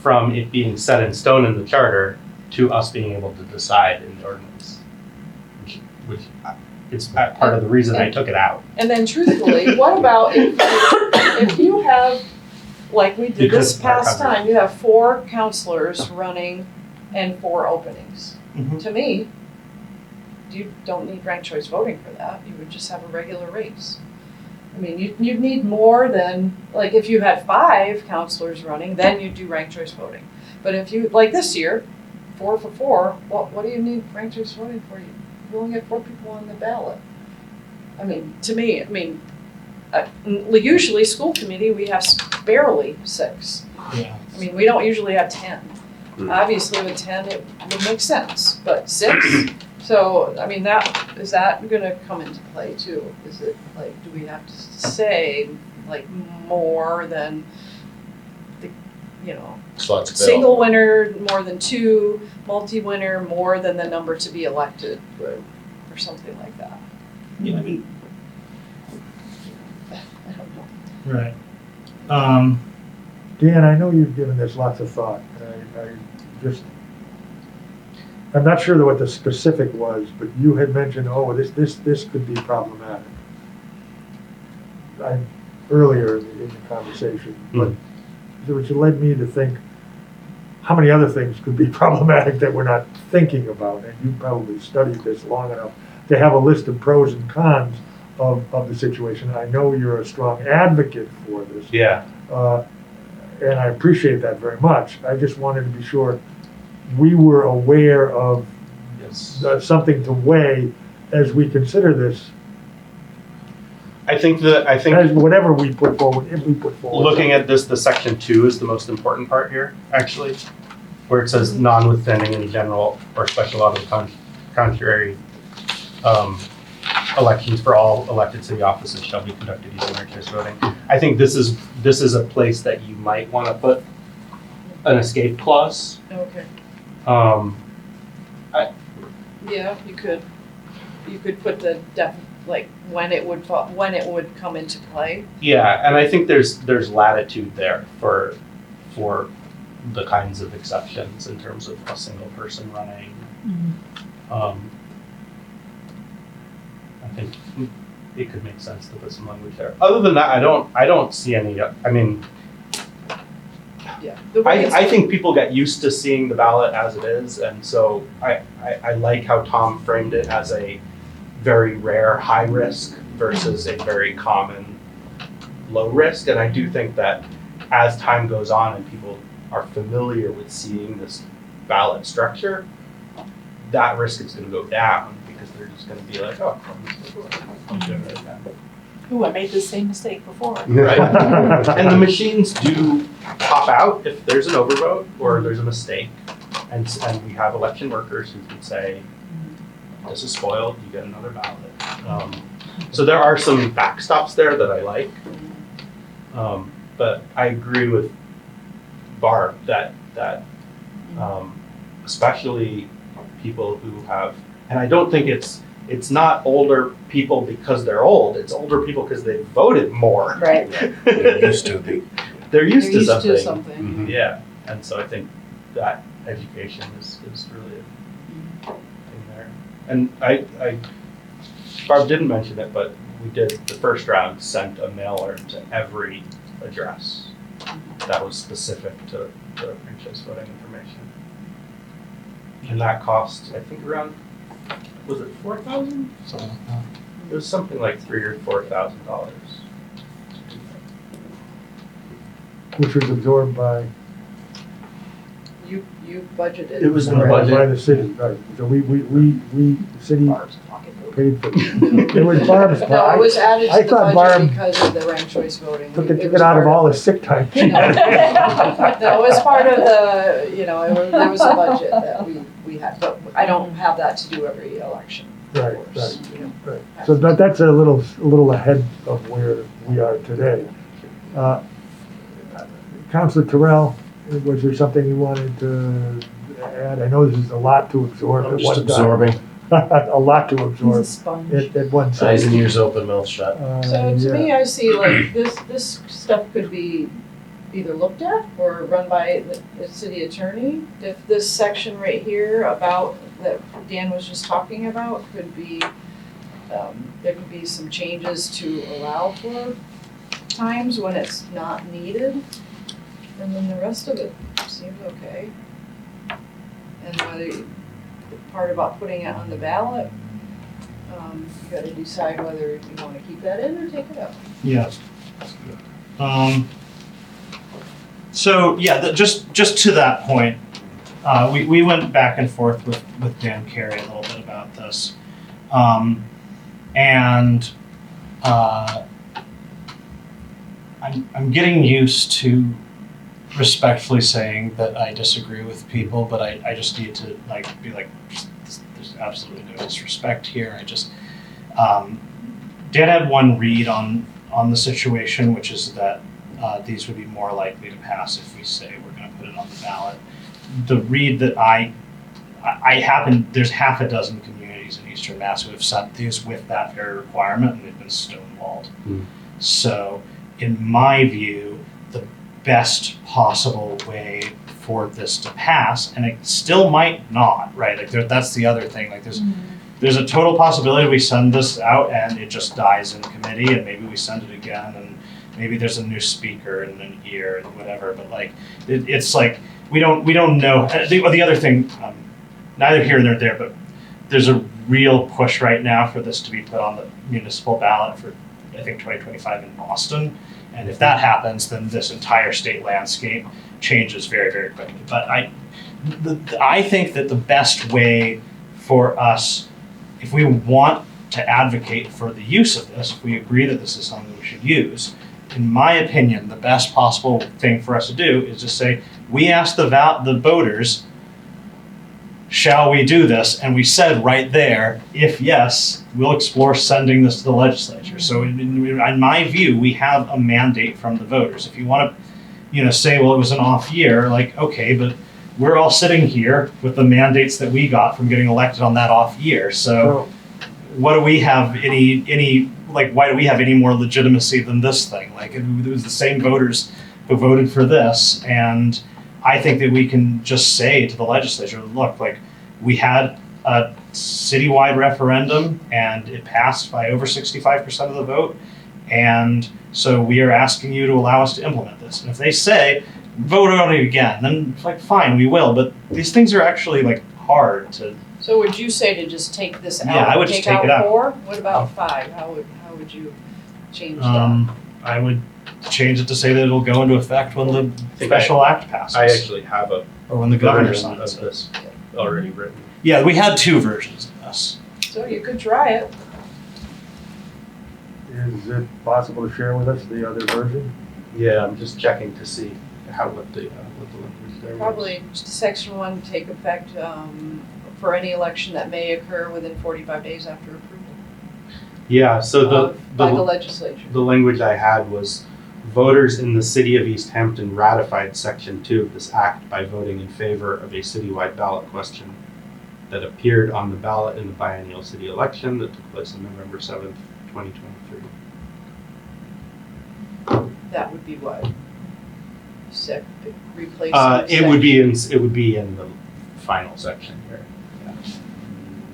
from it being set in stone in the charter to us being able to decide in the ordinance, which it's part of the reason I took it out. And then truthfully, what about if you have, like we did this Because our past coverage. time, you have 4 counselors running and 4 openings. Mhm. To me, you don't need ranked choice voting for that. You would just have a regular race. I mean, you'd need more than, like if you had 5 counselors running, then you'd do ranked choice voting. But if you, like this year, 4 for 4, what do you need ranked choice voting for? You only have 4 people on the ballot. I mean, to me, usually school committee, we have barely 6. Yeah. I mean, we don't usually have 10. Hmm. Obviously with 10, it would make sense, but 6? So, I mean, is that gonna come into play too? Is it like, do we have to say like more than the, you know, Slots available. single winner more than 2, multi-winner more than the number to be elected, or something like that? Yeah, I mean, I don't know. right. Dan, I know you've given this lots of thought. I'm not sure what the specific was, but you had mentioned, this could be problematic. Earlier in the conversation, but which led me to think, how many other things could be problematic that we're not thinking about? And you probably studied this long enough to have a list of pros and cons of the situation. I know you're a strong advocate for this. Yeah. And I appreciate that very much. I just wanted to be sure we were aware of Yes. something to weigh as we consider this, I think as whatever we put forward, if we put forward. looking at this, the section 2 is the most important part here, actually, where it says notwithstanding any general or special law to the contrary, elections for all elected city offices shall be conducted using ranked choice voting. I think this is a place that you might want to put an escape clause. Okay. Yeah, you could put the like when it would come into play. Yeah, and I think there's latitude there for the kinds of exceptions in terms of a single person running. I think it could make sense to put some language there. Other than that, I don't see any. I mean, Yeah. The way it's- I think people get used to seeing the ballot as it is, and so I like how Tom framed it as very rare high risk versus a very common low risk. And I do think that as time goes on and people are familiar with seeing this ballot structure, that risk is going to go down because they're just going to be like, oh, I'm doing it again. Ooh, I made the same mistake before. Right? And the machines do pop out if there's an overvote or there's a mistake. And we have election workers who can say, this is spoiled, you get another ballot. So there are some backstops there that I like. But I agree with Barb that especially people who have, and I don't think it's not older people because they're old, it's older people because they voted more. Right. They're used to the. They're used to something. something. Yeah, and so I think that education is really a thing there. And I Barb didn't mention it, but we did the first round sent a mailer to every address that was specific to the ranked choice voting information. And that cost, I think, around, was it $4,000? Something like that. It was something like $3,000 or $4,000. Which was absorbed by, You budgeted. It was in the by budget. the city, right, so we, the city paid for it. It was Barb's, No, it was added I to the thought budget Barb because of the ranked choice voting. took it was out of part all the sick time. No, it was part of the, there was a budget that we had, but I don't have that to do every election. of Right, course, right. So that's a little ahead of where we are today. Councilor Terrell, was there something you wanted to add? I know this is a lot to absorb at Just one absorbing. time. A lot to He's a absorb sponge. at one time. Eyes and ears open, mouth shut. So to me, I see like this stuff could be either looked at or run by the city attorney. If this section right here about, that Dan was just talking about, could be, there could be some changes to allow for times when it's not needed. And then the rest of it seems okay. And whether, the part about putting it on the ballot, you gotta decide whether you wanna keep that in or take it out. Yeah. So yeah, just to that point, we went back and forth with Dan Carey a little bit about this, and I'm getting used to respectfully saying that I disagree with people, but I just need to be like, there's absolutely no disrespect here. I just Dan had one read on the situation, which is that these would be more likely to pass if we say we're going to put it on the ballot. The read that I happen, there's half a dozen communities in Eastern Mass who have sent these with that very requirement, and they've been stonewalled. So in my view, the best possible way for this to pass, and it still might not, right? Like that's the other thing. Like there's a total possibility we send this out and it just dies in committee, and maybe we send it again, and maybe there's a new speaker in a year and whatever. But like it's like we don't know. The other thing, neither here nor there, but there's a real push right now for this to be put on the municipal ballot for, I think, 2025 in Boston. And if that happens, then this entire state landscape changes very, very quickly. But I think that the best way for us, if we want to advocate for the use of this, if we agree that this is something we should use, in my opinion, the best possible thing for us to do is to say, we asked the voters, shall we do this? And we said right there, if yes, we'll explore sending this to the legislature. So in my view, we have a mandate from the voters. If you want to, say, well, it was an off year, like, okay, but we're all sitting here with the mandates that we got from getting elected on that off year. So what do we have why do we have any more legitimacy than this thing? Like, it was the same voters who voted for this, and I think that we can just say to the legislature, look, like, we had a citywide referendum and it passed by over 65% of the vote, and so we are asking you to allow us to implement this. And if they say, vote on it again, then like, fine, we will. But these things are actually like hard to So would you say to just take this out? Yeah, I would just take it out. 4? What about 5? How would you change that? I would change it to say that it'll go into effect when the special act passes. I actually have a or when the governor version signs of it. this already written. Yeah, we had 2 versions of this. So you could try it. Is it possible to share with us the other version? Yeah, I'm just checking to see what the language there was. Probably section 1 take effect for any election that may occur within 45 days after approval. Yeah, so By the legislature. the language I had was voters in the city of Easthampton ratified section 2 of this act by voting in favor of a citywide ballot question that appeared on the ballot in the biennial city election that took place on November 7th, 2023. That would be what? Replace. It would be in the final section here. Yeah.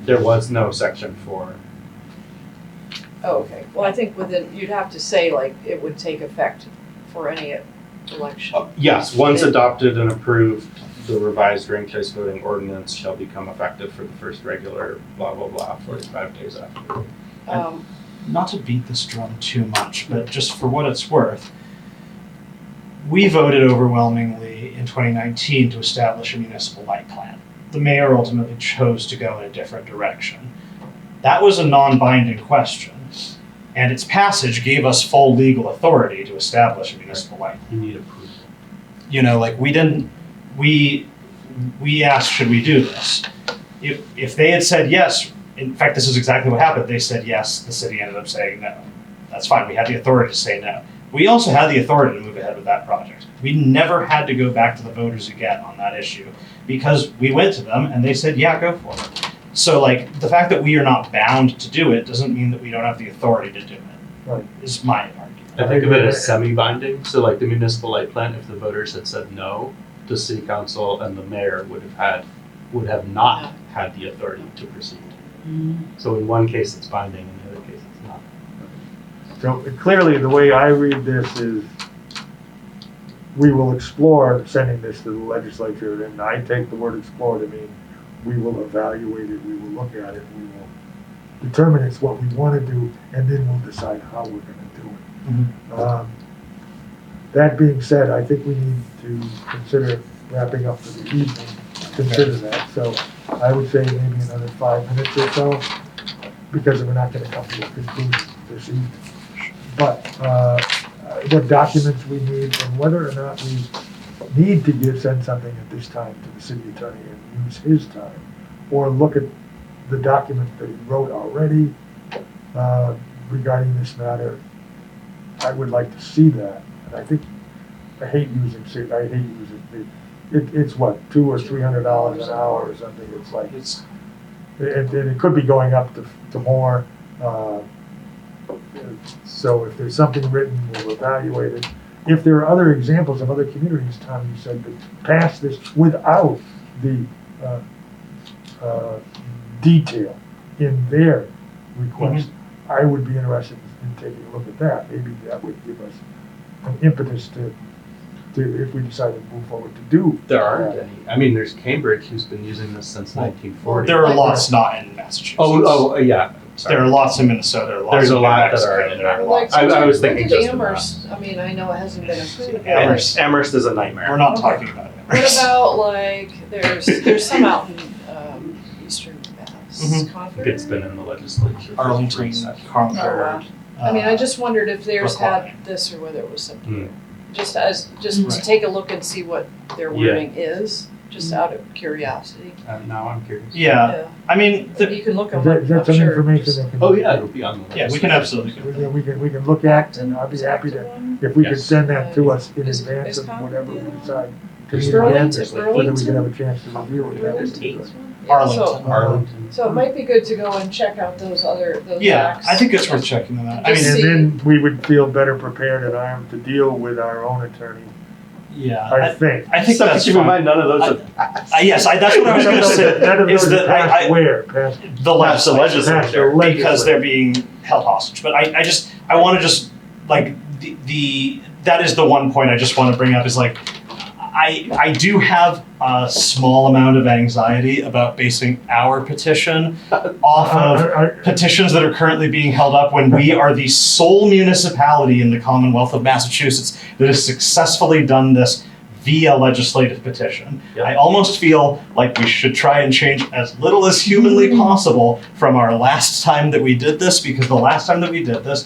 There was no section 4. Oh, okay. Well, I think you'd have to say like it would take effect for any election. Yes, once adopted and approved, the revised ranked choice voting ordinance shall become effective for the first regular blah blah blah 45 days after. Not to beat this drum too much, but just for what it's worth, we voted overwhelmingly in 2019 to establish a municipal light plan. The mayor ultimately chose to go in a different direction. That was a non-binding question, and its passage gave us full legal authority to establish a municipal light plan. You need approval. You know, like we asked, should we do this? If they had said yes, in fact, this is exactly what happened. They said yes, the city ended up saying no. That's fine, we had the authority to say no. We also had the authority to move ahead with that project. We never had to go back to the voters again on that issue because we went to them and they said, yeah, go for it. So like the fact that we are not bound to do it doesn't mean that we don't have the authority to do it, Right. is my argument. I think of it as semi-binding. So like the municipal light plan, if the voters had said no, the city council and the mayor would have not had the authority to proceed. So in one case it's binding, in the other case it's not. So clearly, the way I read this is we will explore sending this to the legislature, and I take the word explore to mean we will evaluate it, we will look at it, we will determine it's what we want to do, and then we'll decide how we're going to do it. That being said, I think we need to consider wrapping up for the evening, consider that. So I would say maybe another 5 minutes or so, because we're not going to come to a conclusion this evening. But what documents we need and whether or not we need to send something at this time to the city attorney and use his time, or look at the document that he wrote already regarding this matter. I would like to see that. And I think I hate using it's what, $200 or $300 an hour or something. It's like and it could be going up to more. So if there's something written, we'll evaluate it. If there are other examples of other communities, Tom, you said, that pass this without the detail in their request, I would be interested in taking a look at that. Maybe that would give us an impetus to if we decide to move forward to do. There aren't any. I mean, there's Cambridge who's been using this since 1940. There are lots not in Massachusetts. Yeah. Sorry. There are lots in Minnesota. There's a lot that Mexico, are in there are there. lots. I was thinking just Amherst, I mean, I know it hasn't been approved. Amherst is a nightmare. We're not talking about it. What about like, there's some out in eastern Mass, Concord? It's been in the legislature. Arlington, Concord. I mean, I just wondered if theirs Brookline. had this or whether it was something, Mm. just Right. to take a look and see what their wording is, just out of curiosity. Now I'm curious. Yeah, I mean, You can look them Is up, that I'm some sure. information that can? Oh yeah, it'll be on the yeah, we can absolutely go. We can look at, and I'll be happy to, if we could Yes. send that to us in Is advance of Concord whatever we the other decide to There's meet again, Burlington. whether we can have a chance to review it. That would be good. Yeah, so- Arlington. Arlington. So it might be good to go and check out those Yeah, acts. I think it's worth checking them out. I Just mean, see- And then we would feel better prepared and armed to deal with our own attorney, yeah, I think. I think that's Keep in fine. mind, none of those have passed. Yes, that's what I was going to say. None of Is those that passed where? Passed the legislature, Past the legislature. because they're being held hostage. But I want to just like the that is the one point I just want to bring up is like I do have a small amount of anxiety about basing our petition off of petitions that are currently being held up when we are the sole municipality in the Commonwealth of Massachusetts that has successfully done this via legislative petition. Yep. I almost feel like we should try and change as little as humanly possible from our last time that we did this, because the last time that we did this,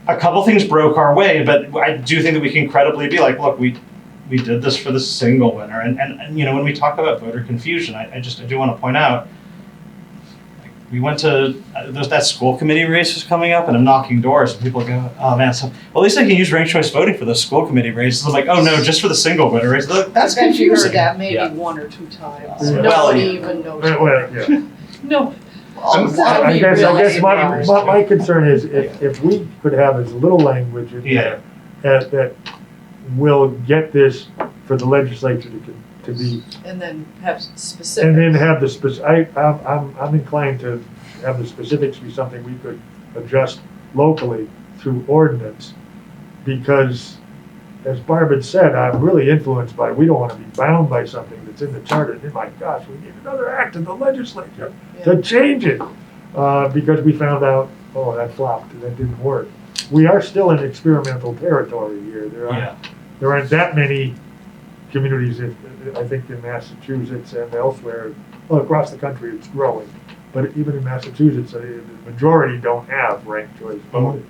a couple things broke our way, but I do think that we can credibly be like, look, we did this for the single winner. And you know, when we talk about voter confusion, I do want to point out, we went to, that school committee race was coming up, and I'm knocking doors, and people go, oh man, so, well, at least I can use ranked choice voting for those school committee races. I'm like, oh no, just for the single winner race. That's I bet you heard confusing. that maybe Yeah. one or two times. Yeah. No Well, one yeah. even knows. Well, yeah. No. I guess my concern is if we could have as little language in there that will get this for the legislature to be, And then have specifics. and then have the I'm inclined to have the specifics be something we could adjust locally through ordinance, because as Barb had said, I'm really influenced by, we don't want to be bound by something that's in the charter. And my gosh, we need another act in the legislature to change it, because we found out, oh, that flopped, that didn't work. We are still in experimental territory here. There aren't that many communities, I think in Massachusetts and elsewhere, well, across the country it's growing. But even in Massachusetts, the majority don't have ranked choice voting.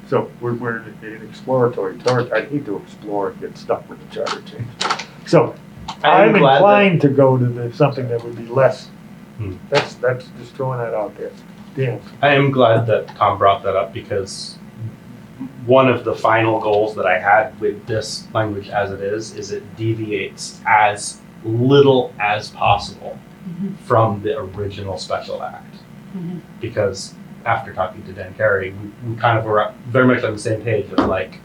So we're in exploratory territory. I hate to explore and get stuck with the charter change. So I'm inclined to go to something that would be less. That's just throwing that out there. Dan. I am glad that Tom brought that up, because one of the final goals that I had with this language as it is it deviates as little as possible from the original special act. Because after talking to Dan Carey, we kind of were very much on the same page of like,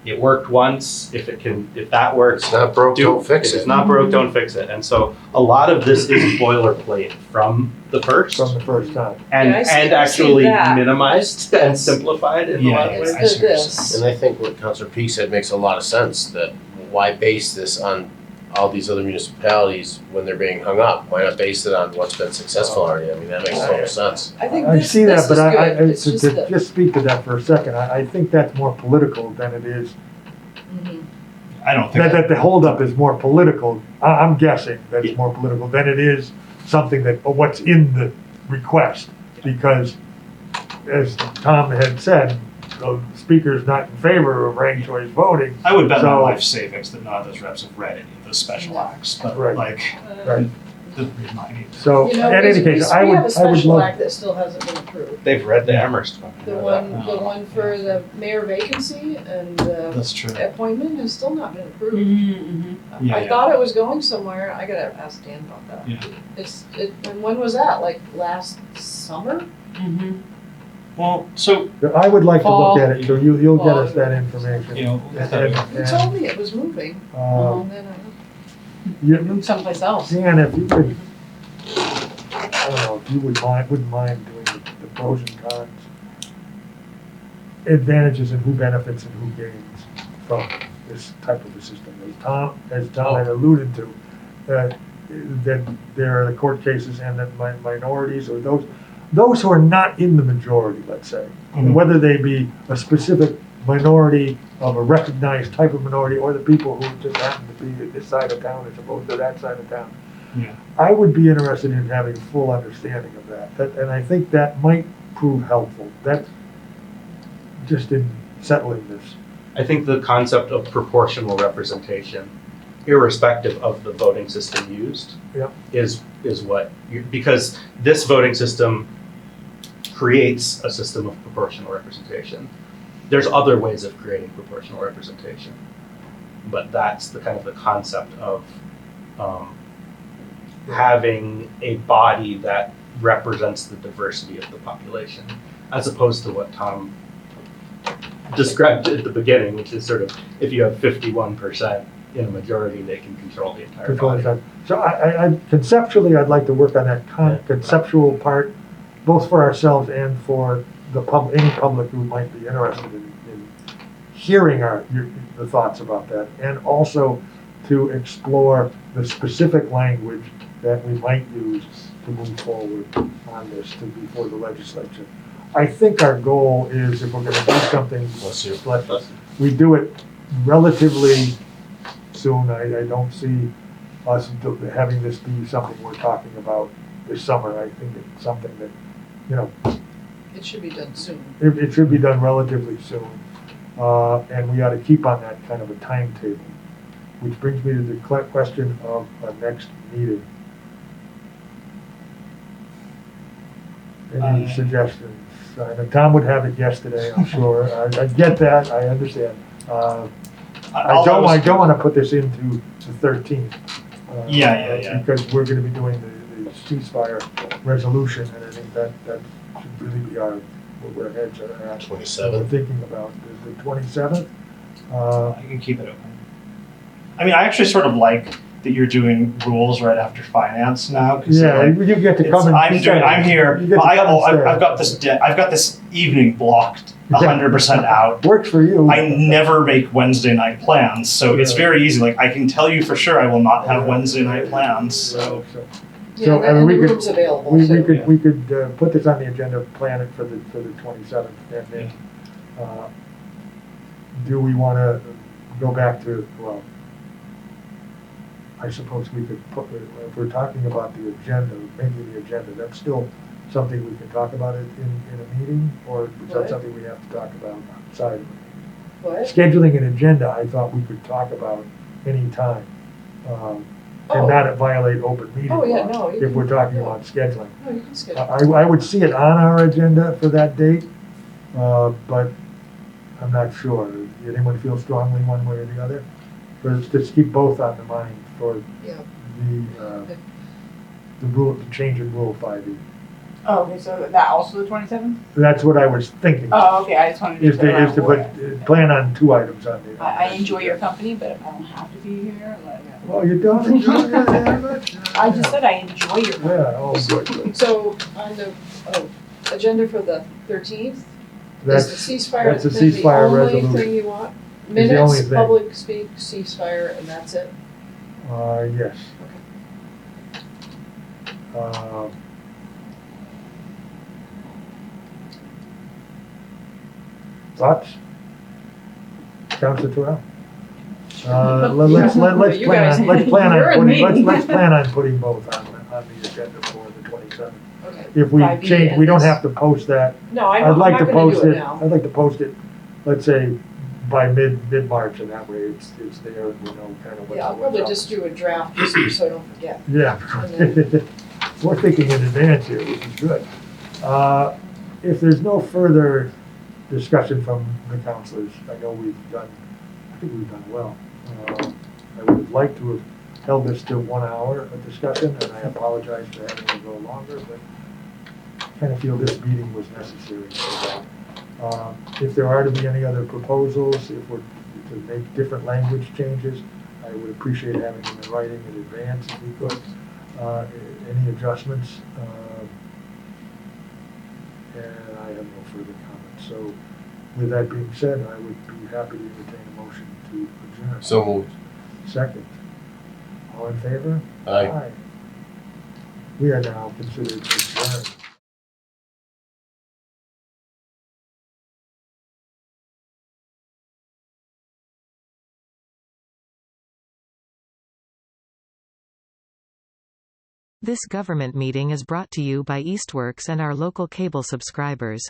it worked once, if that works, It's not broke, don't fix If it's it. not broke, don't fix it. And so a lot of this is boilerplate from the first. From the first time. And, Yeah, I see actually that. minimized and simplified in a lot of It's ways. the this. And I think what Councilor Peake said makes a lot of sense, that why base this on all these other municipalities when they're being hung up? Why not base it on what's been successful already? I mean, that makes total sense. I think I this, see this that, but is good. It's just to that. just speak to that for a second, I think that's more political than it is. I don't think That the holdup is more political. I'm guessing that it's more political than it is something that, what's in the request. Because as Tom had said, the speaker's not in favor of ranked choice voting. I would bet my So- life savings that none of those reps have read any of those special acts, but Right. like, Right. the reminder. So, You know, in any case, I we would, have a I would special love. act that still hasn't been approved. They've read the Amherst one. The one for the mayor vacancy and That's true. appointment has still not been approved. Yeah, I yeah. thought it was going somewhere. I gotta ask Dan about that. Yeah. And when was that? Like last summer? Well, so, I would like to look Fall. at it, so you'll get us that information. you know, You told me it was moving. Um, And then you- moved someplace else. Dan, if you could, I don't know, if you wouldn't mind doing the pros and cons, advantages and who benefits and who gains from this type of a system. As Tom had alluded to, that there are the court cases and that minorities or those who are not in the majority, let's say, whether they be a specific minority of a recognized type of minority or the people who just happen to be at this side of town as opposed to that side of town. Yeah. I would be interested in having full understanding of that, and I think that might prove helpful. That's just in settling this. I think the concept of proportional representation, irrespective of the voting system used, Yep. is what because this voting system creates a system of proportional representation. There's other ways of creating proportional representation, but that's the kind of the concept of having a body that represents the diversity of the population, as opposed to what Tom described at the beginning, which is sort of if you have 51% in a majority, they can control the entire body. So I conceptually, I'd like to work on that conceptual part, both for ourselves and for any public who might be interested in hearing the thoughts about that, and also to explore the specific language that we might use to move forward on this before the legislature. I think our goal is, if we're gonna do something, we do it relatively soon. I don't see us having this be something we're talking about this summer. I think it's something that, you know, It should be done soon. it should be done relatively soon. And we ought to keep on that kind of a timetable. Which brings me to the question of our next meeting. Any suggestions? I know Tom would have it yesterday, I'm sure. I get that, I understand. I don't want to put this into the 13th. Yeah. Because we're going to be doing the ceasefire resolution, and I think that should really be where our heads are at. 27th. We're thinking about, is the 27th? I can keep it open. I mean, I actually sort of like that you're doing rules right after finance now. Yeah, you get to come and I'm here. I've got this evening blocked 100% out. Works for you. I never make Wednesday night plans, so it's very easy. Like, I can tell you for sure I will not have Wednesday night plans. So Yeah, and the room's available. We could put this on the agenda, plan it for the 27th, and then do we want to go back to, well, I suppose we could put, if we're talking about the agenda, maybe the agenda, that's still something we can talk about it in a meeting, or is that What? something we have to talk about outside of it? What? Scheduling an agenda, I thought we could talk about any time, and not violate open meeting Oh, yeah, law no, you if can- we're talking yeah. about scheduling. No, you can schedule. I would see it on our agenda for that date, but I'm not sure. Anyone feel strongly one way or the other? Just keep both on the mind for Yeah. the rule, the change in Rule 5E. Oh, okay, so that also the 27th? That's what I was thinking. Oh, okay, I just wanted to. Is to put, plan on 2 items on the. I enjoy your company, but if I don't have to be here, like. Well, you don't enjoy it very much. I just said I enjoy your company. Yeah, oh, good. So on the agenda for the 13th, That's is the ceasefire that's a thing the ceasefire only resolution. thing you want? It's the only Minutes, thing. public speak, ceasefire, and that's it? Yes. Thoughts? Councilor Terrell? Let's You guys- plan you're in on me. putting, let's plan on putting both on the agenda for the 27th. Okay. If we 5B change, we don't and have to post that. No, I know, I'd I'm like not to gonna post do it it, now. I'd like to post it, let's say, by mid-March, and that way it's there, and we know kind of what's. Yeah, I'll probably what's up. just do a draft just so I don't forget. Yeah. And We're thinking in advance here, which is good. If there's no further discussion from the councilors, I know I think we've done well. I would have liked to have held this to 1 hour of discussion, and I apologize for having to go longer, but I kind of feel this meeting was necessary for that. If there are to be any other proposals, if we're to make different language changes, I would appreciate having them in writing in advance if we could. Any adjustments? And I have no further comments. So with that being said, I would be happy to entertain a motion to adjourn. So moved. Second. All in favor? Aye. We are now considered adjourned. This government meeting is brought to you by Eastworks and our local cable subscribers.